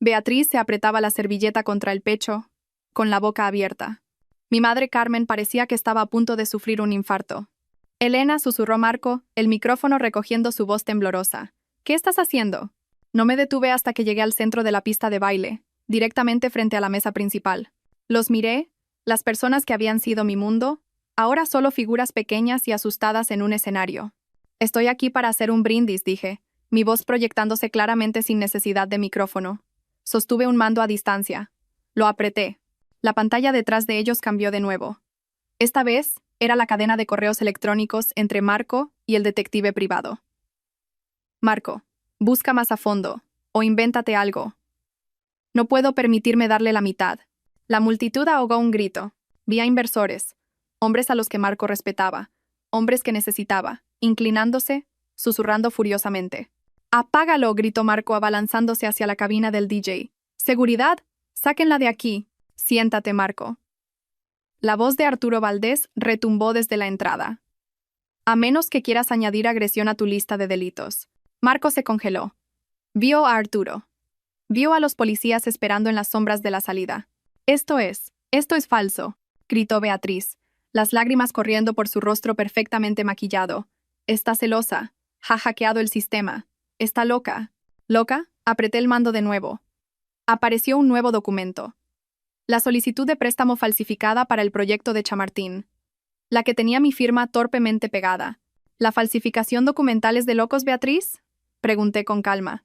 Beatriz se apretaba la servilleta contra el pecho, con la boca abierta. Mi madre Carmen parecía que estaba a punto de sufrir un infarto. Elena, susurró Marco, el micrófono recogiendo su voz temblorosa. ¿Qué estás haciendo? No me detuve hasta que llegué al centro de la pista de baile, directamente frente a la mesa principal. Los miré, las personas que habían sido mi mundo, ahora solo figuras pequeñas y asustadas en un escenario. Estoy aquí para hacer un brindis, dije, mi voz proyectándose claramente sin necesidad de micrófono. Sostuve un mando a distancia. Lo apreté. La pantalla detrás de ellos cambió de nuevo. Esta vez, era la cadena de correos electrónicos entre Marco y el detective privado. Marco, busca más a fondo, o invéntate algo. No puedo permitirme darle la mitad. La multitud ahogó un grito. Vi a inversores, hombres a los que Marco respetaba, hombres que necesitaba, inclinándose, susurrando furiosamente. «¡Apágalo!», gritó Marco abalanzándose hacia la cabina del DJ. «¡Seguridad! ¡Sáquenla de aquí!». «Siéntate, Marco». La voz de Arturo Valdés retumbó desde la entrada. «A menos que quieras añadir agresión a tu lista de delitos». Marco se congeló. Vio a Arturo. Vio a los policías esperando en las sombras de la salida. Esto es falso», gritó Beatriz, las lágrimas corriendo por su rostro perfectamente maquillado. «Está celosa. Ha hackeado el sistema. Está loca». «¿Loca?», apreté el mando de nuevo. Apareció un nuevo documento. La solicitud de préstamo falsificada para el proyecto de Chamartín. La que tenía mi firma torpemente pegada. ¿La falsificación documental es de locos, Beatriz?, pregunté con calma.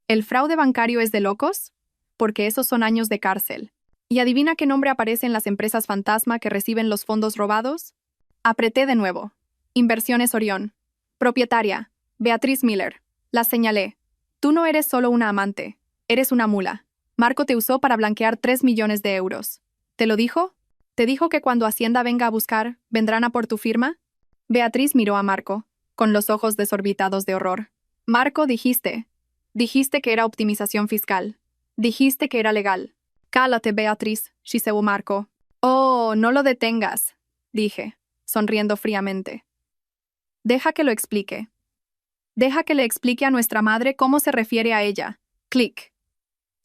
¿El fraude bancario es de locos? Porque esos son años de cárcel. ¿Y adivina qué nombre aparece en las empresas fantasma que reciben los fondos robados? Apreté de nuevo. Inversiones Orión. Propietaria, Beatriz Miller. La señalé. Tú no eres solo una amante. Eres una mula. Marco te usó para blanquear 3 millones de euros. ¿Te lo dijo? ¿Te dijo que cuando Hacienda venga a buscar, vendrán a por tu firma? Beatriz miró a Marco, con los ojos desorbitados de horror. Marco, dijiste que era optimización fiscal. Dijiste que era legal. Cálate, Beatriz, chiseó Marco. Oh, no lo detengas, dije, sonriendo fríamente. Deja que lo explique. Deja que le explique a nuestra madre cómo se refiere a ella. Clic.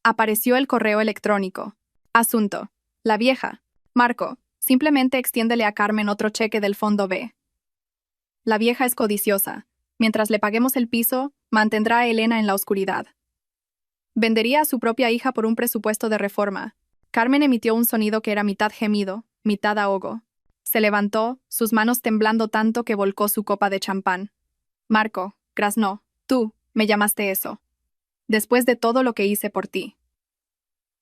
Apareció el correo electrónico. Asunto. La vieja. Marco, simplemente extiéndele a Carmen otro cheque del fondo B. La vieja es codiciosa. Mientras le paguemos el piso, mantendrá a Elena en la oscuridad. Vendería a su propia hija por un presupuesto de reforma. Carmen emitió un sonido que era mitad gemido, mitad ahogo. Se levantó, sus manos temblando tanto que volcó su copa de champán. Marco, graznó, tú, me llamaste eso. Después de todo lo que hice por ti.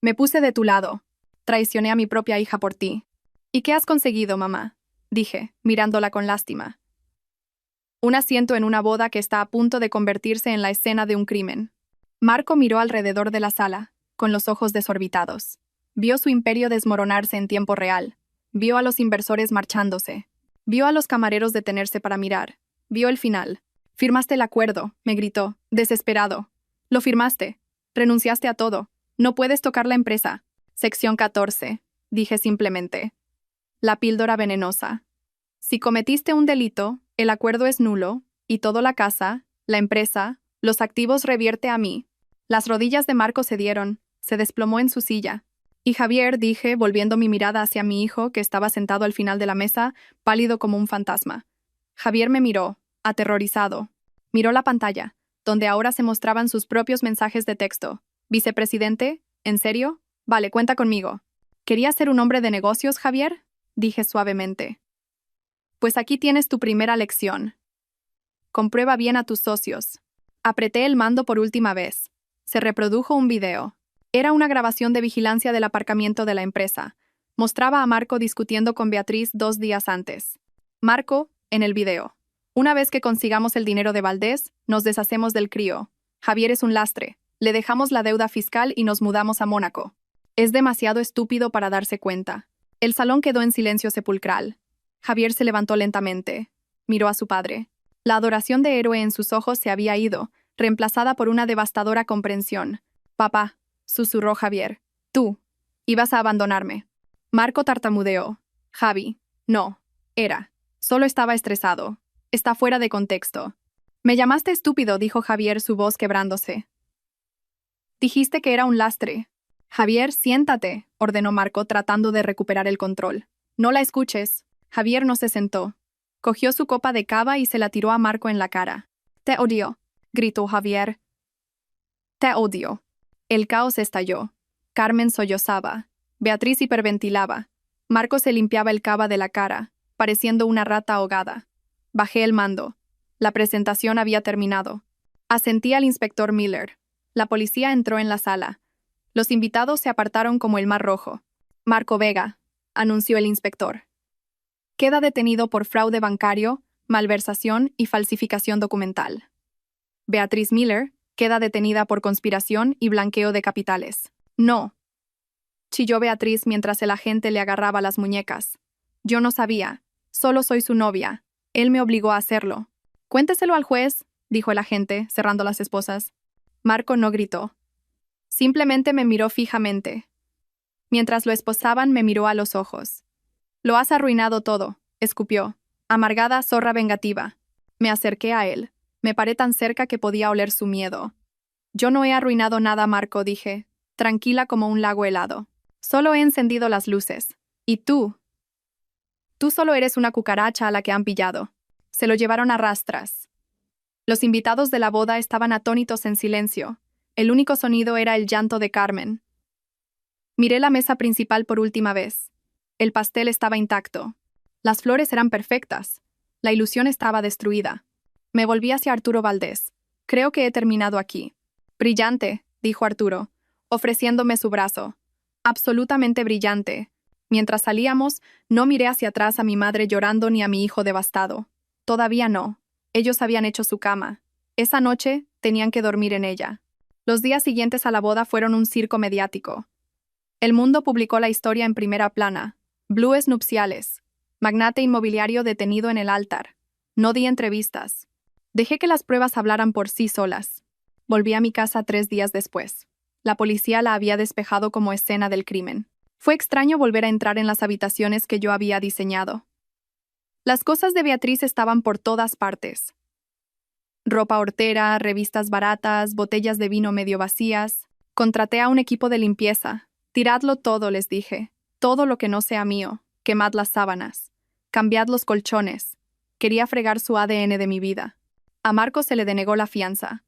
Me puse de tu lado. Traicioné a mi propia hija por ti. ¿Y qué has conseguido, mamá?, dije, mirándola con lástima. Un asiento en una boda que está a punto de convertirse en la escena de un crimen. Marco miró alrededor de la sala, con los ojos desorbitados. Vio su imperio desmoronarse en tiempo real. Vio a los inversores marchándose. Vio a los camareros detenerse para mirar. Vio el final. «Firmaste el acuerdo», me gritó, desesperado. «Lo firmaste. Renunciaste a todo. No puedes tocar la empresa». Sección 14. Dije simplemente. La píldora venenosa. Si cometiste un delito, el acuerdo es nulo, y toda la casa, la empresa, los activos revierte a mí. Las rodillas de Marco cedieron, se desplomó en su silla. Y Javier, dije, volviendo mi mirada hacia mi hijo, que estaba sentado al final de la mesa, pálido como un fantasma. Javier me miró, aterrorizado. Miró la pantalla, donde ahora se mostraban sus propios mensajes de texto. «¿Vicepresidente? ¿En serio? Vale, cuenta conmigo». «¿Querías ser un hombre de negocios, Javier?», dije suavemente. «Pues aquí tienes tu primera lección. Comprueba bien a tus socios». Apreté el mando por última vez. Se reprodujo un video. Era una grabación de vigilancia del aparcamiento de la empresa. Mostraba a Marco discutiendo con Beatriz 2 días antes. Marco, en el video. «Una vez que consigamos el dinero de Valdés, nos deshacemos del crío. Javier es un lastre. Le dejamos la deuda fiscal y nos mudamos a Mónaco». Es demasiado estúpido para darse cuenta. El salón quedó en silencio sepulcral. Javier se levantó lentamente. Miró a su padre. La adoración de héroe en sus ojos se había ido, reemplazada por una devastadora comprensión. «Papá», susurró Javier. «Tú. Ibas a abandonarme». Marco tartamudeó. «Javi. No. Era. Solo estaba estresado. Está fuera de contexto». «Me llamaste estúpido», dijo Javier, su voz quebrándose. «Dijiste que era un lastre». Javier, siéntate, ordenó Marco tratando de recuperar el control. No la escuches. Javier no se sentó. Cogió su copa de cava y se la tiró a Marco en la cara. Te odio, gritó Javier. Te odio. El caos estalló. Carmen sollozaba. Beatriz hiperventilaba. Marco se limpiaba el cava de la cara, pareciendo una rata ahogada. Bajé el mando. La presentación había terminado. Asentí al inspector Miller. La policía entró en la sala. Los invitados se apartaron como el mar rojo. Marco Vega, anunció el inspector. Queda detenido por fraude bancario, malversación y falsificación documental. Beatriz Miller queda detenida por conspiración y blanqueo de capitales. No, chilló Beatriz mientras el agente le agarraba las muñecas. Yo no sabía. Solo soy su novia. Él me obligó a hacerlo. Cuénteselo al juez, dijo el agente, cerrando las esposas. Marco no gritó. Simplemente me miró fijamente. Mientras lo esposaban, me miró a los ojos. Lo has arruinado todo, escupió. Amargada zorra vengativa. Me acerqué a él. Me paré tan cerca que podía oler su miedo. Yo no he arruinado nada, Marco, dije, tranquila como un lago helado. Solo he encendido las luces. ¿Y tú? Tú solo eres una cucaracha a la que han pillado. Se lo llevaron a rastras. Los invitados de la boda estaban atónitos en silencio. El único sonido era el llanto de Carmen. Miré la mesa principal por última vez. El pastel estaba intacto. Las flores eran perfectas. La ilusión estaba destruida. Me volví hacia Arturo Valdés. Creo que he terminado aquí. Brillante, dijo Arturo, ofreciéndome su brazo. Absolutamente brillante. Mientras salíamos, no miré hacia atrás a mi madre llorando ni a mi hijo devastado. Todavía no. Ellos habían hecho su cama. Esa noche tenían que dormir en ella. Los días siguientes a la boda fueron un circo mediático. El Mundo publicó la historia en primera plana. Blues nupciales. Magnate inmobiliario detenido en el altar. No di entrevistas. Dejé que las pruebas hablaran por sí solas. Volví a mi casa 3 días después. La policía la había despejado como escena del crimen. Fue extraño volver a entrar en las habitaciones que yo había diseñado. Las cosas de Beatriz estaban por todas partes. Ropa hortera, revistas baratas, botellas de vino medio vacías. Contraté a un equipo de limpieza. Tiradlo todo, les dije. Todo lo que no sea mío. Quemad las sábanas. Cambiad los colchones. Quería fregar su ADN de mi vida. A Marco se le denegó la fianza.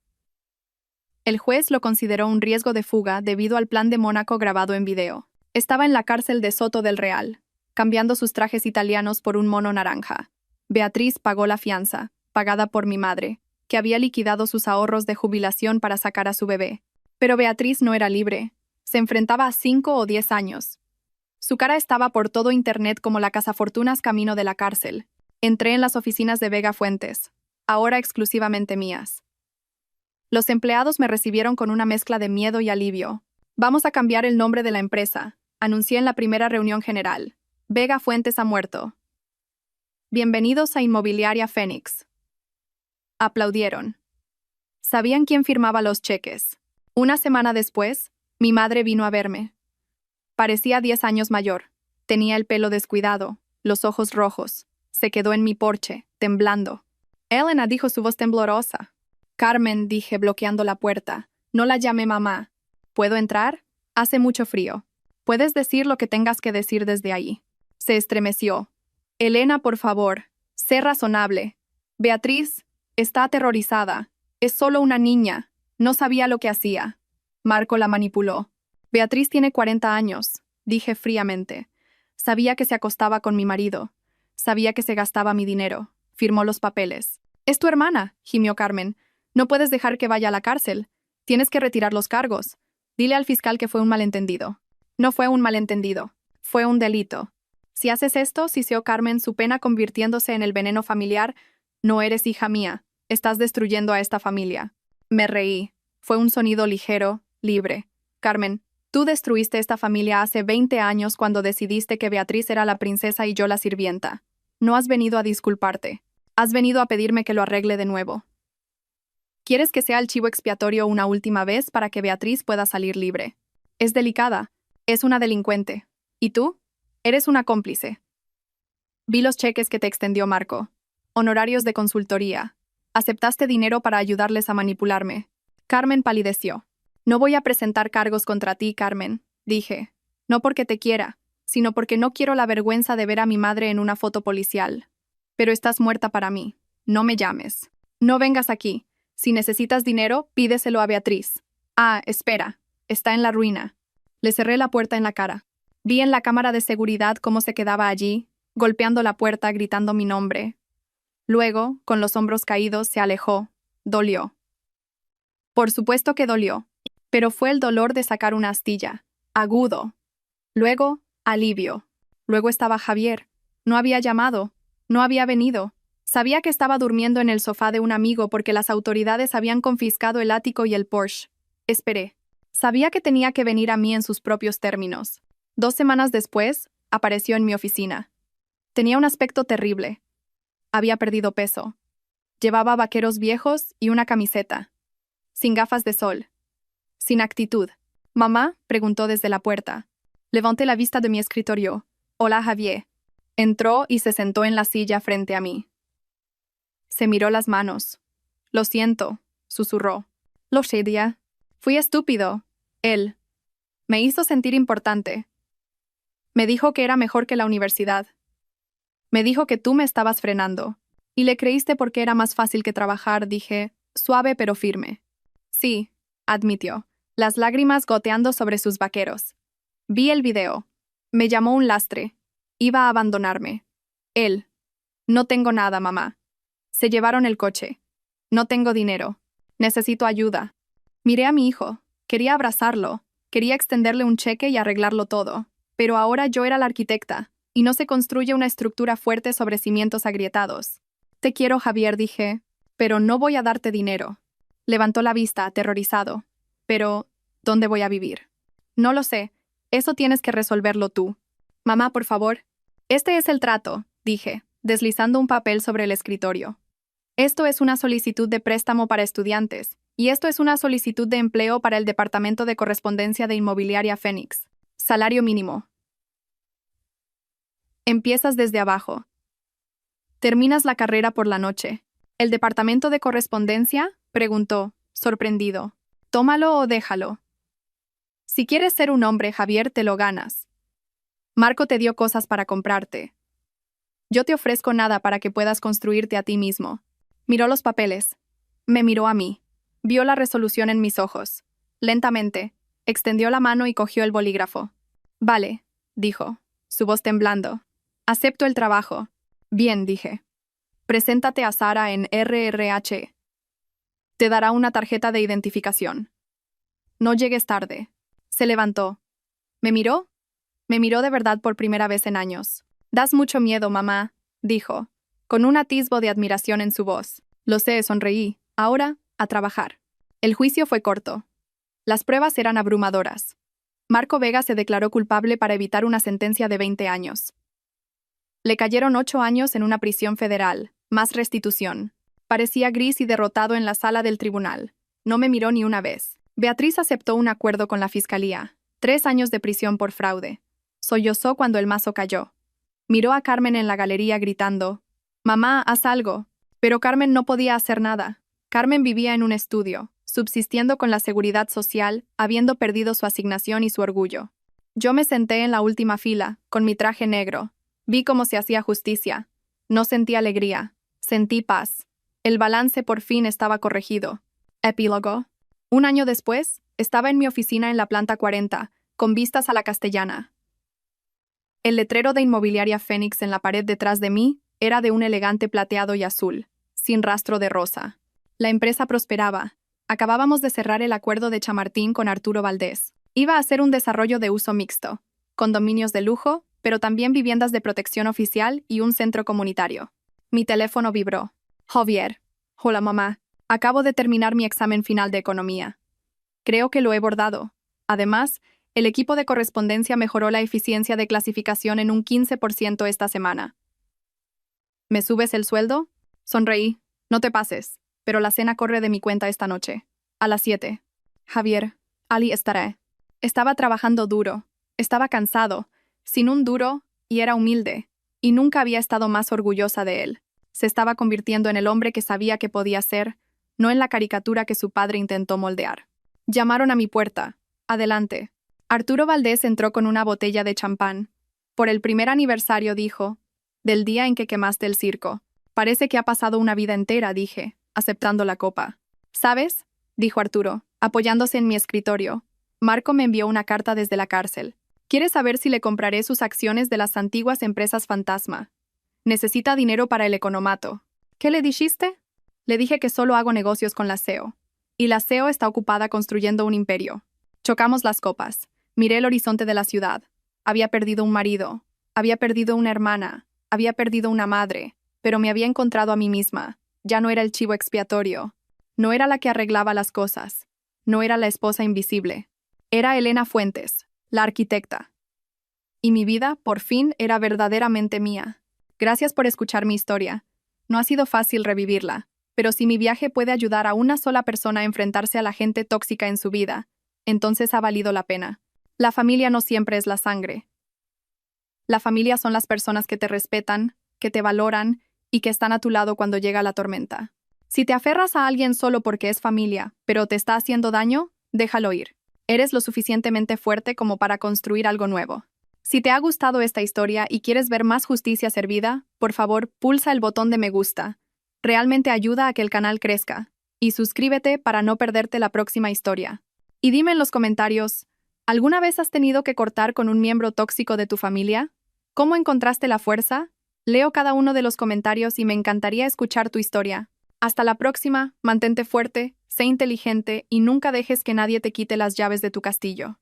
El juez lo consideró un riesgo de fuga debido al plan de Mónaco grabado en video. Estaba en la cárcel de Soto del Real, cambiando sus trajes italianos por un mono naranja. Beatriz pagó la fianza, pagada por mi madre, que había liquidado sus ahorros de jubilación para sacar a su bebé. Pero Beatriz no era libre. Se enfrentaba a 5 o 10 años. Su cara estaba por todo Internet como la cazafortunas camino de la cárcel. Entré en las oficinas de Vega Fuentes, ahora exclusivamente mías. Los empleados me recibieron con una mezcla de miedo y alivio. Vamos a cambiar el nombre de la empresa, anuncié en la primera reunión general. Vega Fuentes ha muerto. Bienvenidos a Inmobiliaria Fénix. Aplaudieron. Sabían quién firmaba los cheques. Una semana después, mi madre vino a verme. Parecía 10 años mayor. Tenía el pelo descuidado, los ojos rojos. Se quedó en mi porche, temblando. Elena, dijo su voz temblorosa. Carmen, dije bloqueando la puerta. No la llame mamá. ¿Puedo entrar? Hace mucho frío. Puedes decir lo que tengas que decir desde ahí. Se estremeció. Elena, por favor, sé razonable. Beatriz está aterrorizada. Es solo una niña. No sabía lo que hacía. Marco la manipuló. Beatriz tiene 40 años, dije fríamente. Sabía que se acostaba con mi marido. Sabía que se gastaba mi dinero. Firmó los papeles. Es tu hermana, gimió Carmen. No puedes dejar que vaya a la cárcel. Tienes que retirar los cargos. Dile al fiscal que fue un malentendido. No fue un malentendido. Fue un delito. Si haces esto, siseó Carmen, su pena convirtiéndose en el veneno familiar, no eres hija mía. Estás destruyendo a esta familia. Me reí. Fue un sonido ligero, libre. Carmen, tú destruiste esta familia hace 20 años cuando decidiste que Beatriz era la princesa y yo la sirvienta. No has venido a disculparte. Has venido a pedirme que lo arregle de nuevo. ¿Quieres que sea el chivo expiatorio una última vez para que Beatriz pueda salir libre? Es delicada. Es una delincuente. ¿Y tú? Eres una cómplice. Vi los cheques que te extendió Marco. Honorarios de consultoría. Aceptaste dinero para ayudarles a manipularme. Carmen palideció. No voy a presentar cargos contra ti, Carmen, dije. No porque te quiera, sino porque no quiero la vergüenza de ver a mi madre en una foto policial. Pero estás muerta para mí. No me llames. No vengas aquí. Si necesitas dinero, pídeselo a Beatriz. Ah, espera. Está en la ruina. Le cerré la puerta en la cara. Vi en la cámara de seguridad cómo se quedaba allí, golpeando la puerta, gritando mi nombre. Luego, con los hombros caídos, se alejó. Dolió. Por supuesto que dolió. Pero fue el dolor de sacar una astilla. Agudo. Luego, alivio. Luego estaba Javier. No había llamado. No había venido. Sabía que estaba durmiendo en el sofá de un amigo porque las autoridades habían confiscado el ático y el Porsche. Esperé. Sabía que tenía que venir a mí en sus propios términos. 2 semanas después, apareció en mi oficina. Tenía un aspecto terrible. Había perdido peso. Llevaba vaqueros viejos y una camiseta. Sin gafas de sol. Sin actitud. «¿Mamá?», preguntó desde la puerta. Levanté la vista de mi escritorio. «Hola, Javier». Entró y se sentó en la silla frente a mí. Se miró las manos. «Lo siento», susurró. «Lo sé, tía. Fui estúpido». Él. Me hizo sentir importante. Me dijo que era mejor que la universidad. Me dijo que tú me estabas frenando. Y le creíste porque era más fácil que trabajar, dije, suave pero firme. Sí, admitió, las lágrimas goteando sobre sus vaqueros. Vi el video. Me llamó un lastre. Iba a abandonarme. Él. No tengo nada, mamá. Se llevaron el coche. No tengo dinero. Necesito ayuda. Miré a mi hijo. Quería abrazarlo. Quería extenderle un cheque y arreglarlo todo. Pero ahora yo era la arquitecta, y no se construye una estructura fuerte sobre cimientos agrietados. Te quiero, Javier, dije, pero no voy a darte dinero. Levantó la vista, aterrorizado. Pero, ¿dónde voy a vivir? No lo sé. Eso tienes que resolverlo tú. Mamá, por favor. Este es el trato, dije, deslizando un papel sobre el escritorio. Esto es una solicitud de préstamo para estudiantes, y esto es una solicitud de empleo para el Departamento de Correspondencia de Inmobiliaria Phoenix. Salario mínimo. Empiezas desde abajo. Terminas la carrera por la noche. ¿El departamento de correspondencia?, preguntó, sorprendido. Tómalo o déjalo. Si quieres ser un hombre, Javier, te lo ganas. Marco te dio cosas para comprarte. Yo te ofrezco nada para que puedas construirte a ti mismo. Miró los papeles. Me miró a mí. Vio la resolución en mis ojos. Lentamente, extendió la mano y cogió el bolígrafo. Vale, dijo, su voz temblando. Acepto el trabajo. Bien, dije. Preséntate a Sara en RRH. Te dará una tarjeta de identificación. No llegues tarde. Se levantó. ¿Me miró? Me miró de verdad por primera vez en años. Das mucho miedo, mamá, dijo, con un atisbo de admiración en su voz. Lo sé, sonreí. Ahora, a trabajar. El juicio fue corto. Las pruebas eran abrumadoras. Marco Vega se declaró culpable para evitar una sentencia de 20 años. Le cayeron 8 años en una prisión federal, más restitución. Parecía gris y derrotado en la sala del tribunal. No me miró ni una vez. Beatriz aceptó un acuerdo con la fiscalía. 3 años de prisión por fraude. Sollozó cuando el mazo cayó. Miró a Carmen en la galería gritando, «Mamá, haz algo». Pero Carmen no podía hacer nada. Carmen vivía en un estudio, subsistiendo con la seguridad social, habiendo perdido su asignación y su orgullo. Yo me senté en la última fila, con mi traje negro. Vi cómo se hacía justicia. No sentí alegría. Sentí paz. El balance por fin estaba corregido. Epílogo. 1 año después, estaba en mi oficina en la planta 40, con vistas a la Castellana. El letrero de Inmobiliaria Phoenix en la pared detrás de mí era de un elegante plateado y azul, sin rastro de rosa. La empresa prosperaba. Acabábamos de cerrar el acuerdo de Chamartín con Arturo Valdés. Iba a ser un desarrollo de uso mixto, condominios de lujo, pero también viviendas de protección oficial y un centro comunitario. Mi teléfono vibró. Javier. Hola, mamá. Acabo de terminar mi examen final de economía. Creo que lo he bordado. Además, el equipo de correspondencia mejoró la eficiencia de clasificación en un 15% esta semana. ¿Me subes el sueldo? Sonreí. No te pases, pero la cena corre de mi cuenta esta noche. A las 7. Javier, Ali estará. Estaba trabajando duro. Estaba cansado, sin un duro, y era humilde. Y nunca había estado más orgullosa de él. Se estaba convirtiendo en el hombre que sabía que podía ser, no en la caricatura que su padre intentó moldear. Llamaron a mi puerta. Adelante. Arturo Valdés entró con una botella de champán. Por el primer aniversario, dijo, del día en que quemaste el circo. Parece que ha pasado una vida entera, dije, aceptando la copa. ¿Sabes? Dijo Arturo, apoyándose en mi escritorio. Marco me envió una carta desde la cárcel. Quiere saber si le compraré sus acciones de las antiguas empresas fantasma. Necesita dinero para el economato. ¿Qué le dijiste? Le dije que solo hago negocios con la CEO. Y la CEO está ocupada construyendo un imperio. Chocamos las copas. Miré el horizonte de la ciudad. Había perdido un marido. Había perdido una hermana. Había perdido una madre. Pero me había encontrado a mí misma. Ya no era el chivo expiatorio. No era la que arreglaba las cosas. No era la esposa invisible. Era Elena Fuentes, la arquitecta. Y mi vida, por fin, era verdaderamente mía. Gracias por escuchar mi historia. No ha sido fácil revivirla, pero si mi viaje puede ayudar a una sola persona a enfrentarse a la gente tóxica en su vida, entonces ha valido la pena. La familia no siempre es la sangre. La familia son las personas que te respetan, que te valoran y que están a tu lado cuando llega la tormenta. Si te aferras a alguien solo porque es familia, pero te está haciendo daño, déjalo ir. Eres lo suficientemente fuerte como para construir algo nuevo. Si te ha gustado esta historia y quieres ver más justicia servida, por favor, pulsa el botón de me gusta. Realmente ayuda a que el canal crezca. Y suscríbete para no perderte la próxima historia. Y dime en los comentarios, ¿alguna vez has tenido que cortar con un miembro tóxico de tu familia? ¿Cómo encontraste la fuerza? Leo cada uno de los comentarios y me encantaría escuchar tu historia. Hasta la próxima, mantente fuerte, sé inteligente y nunca dejes que nadie te quite las llaves de tu castillo.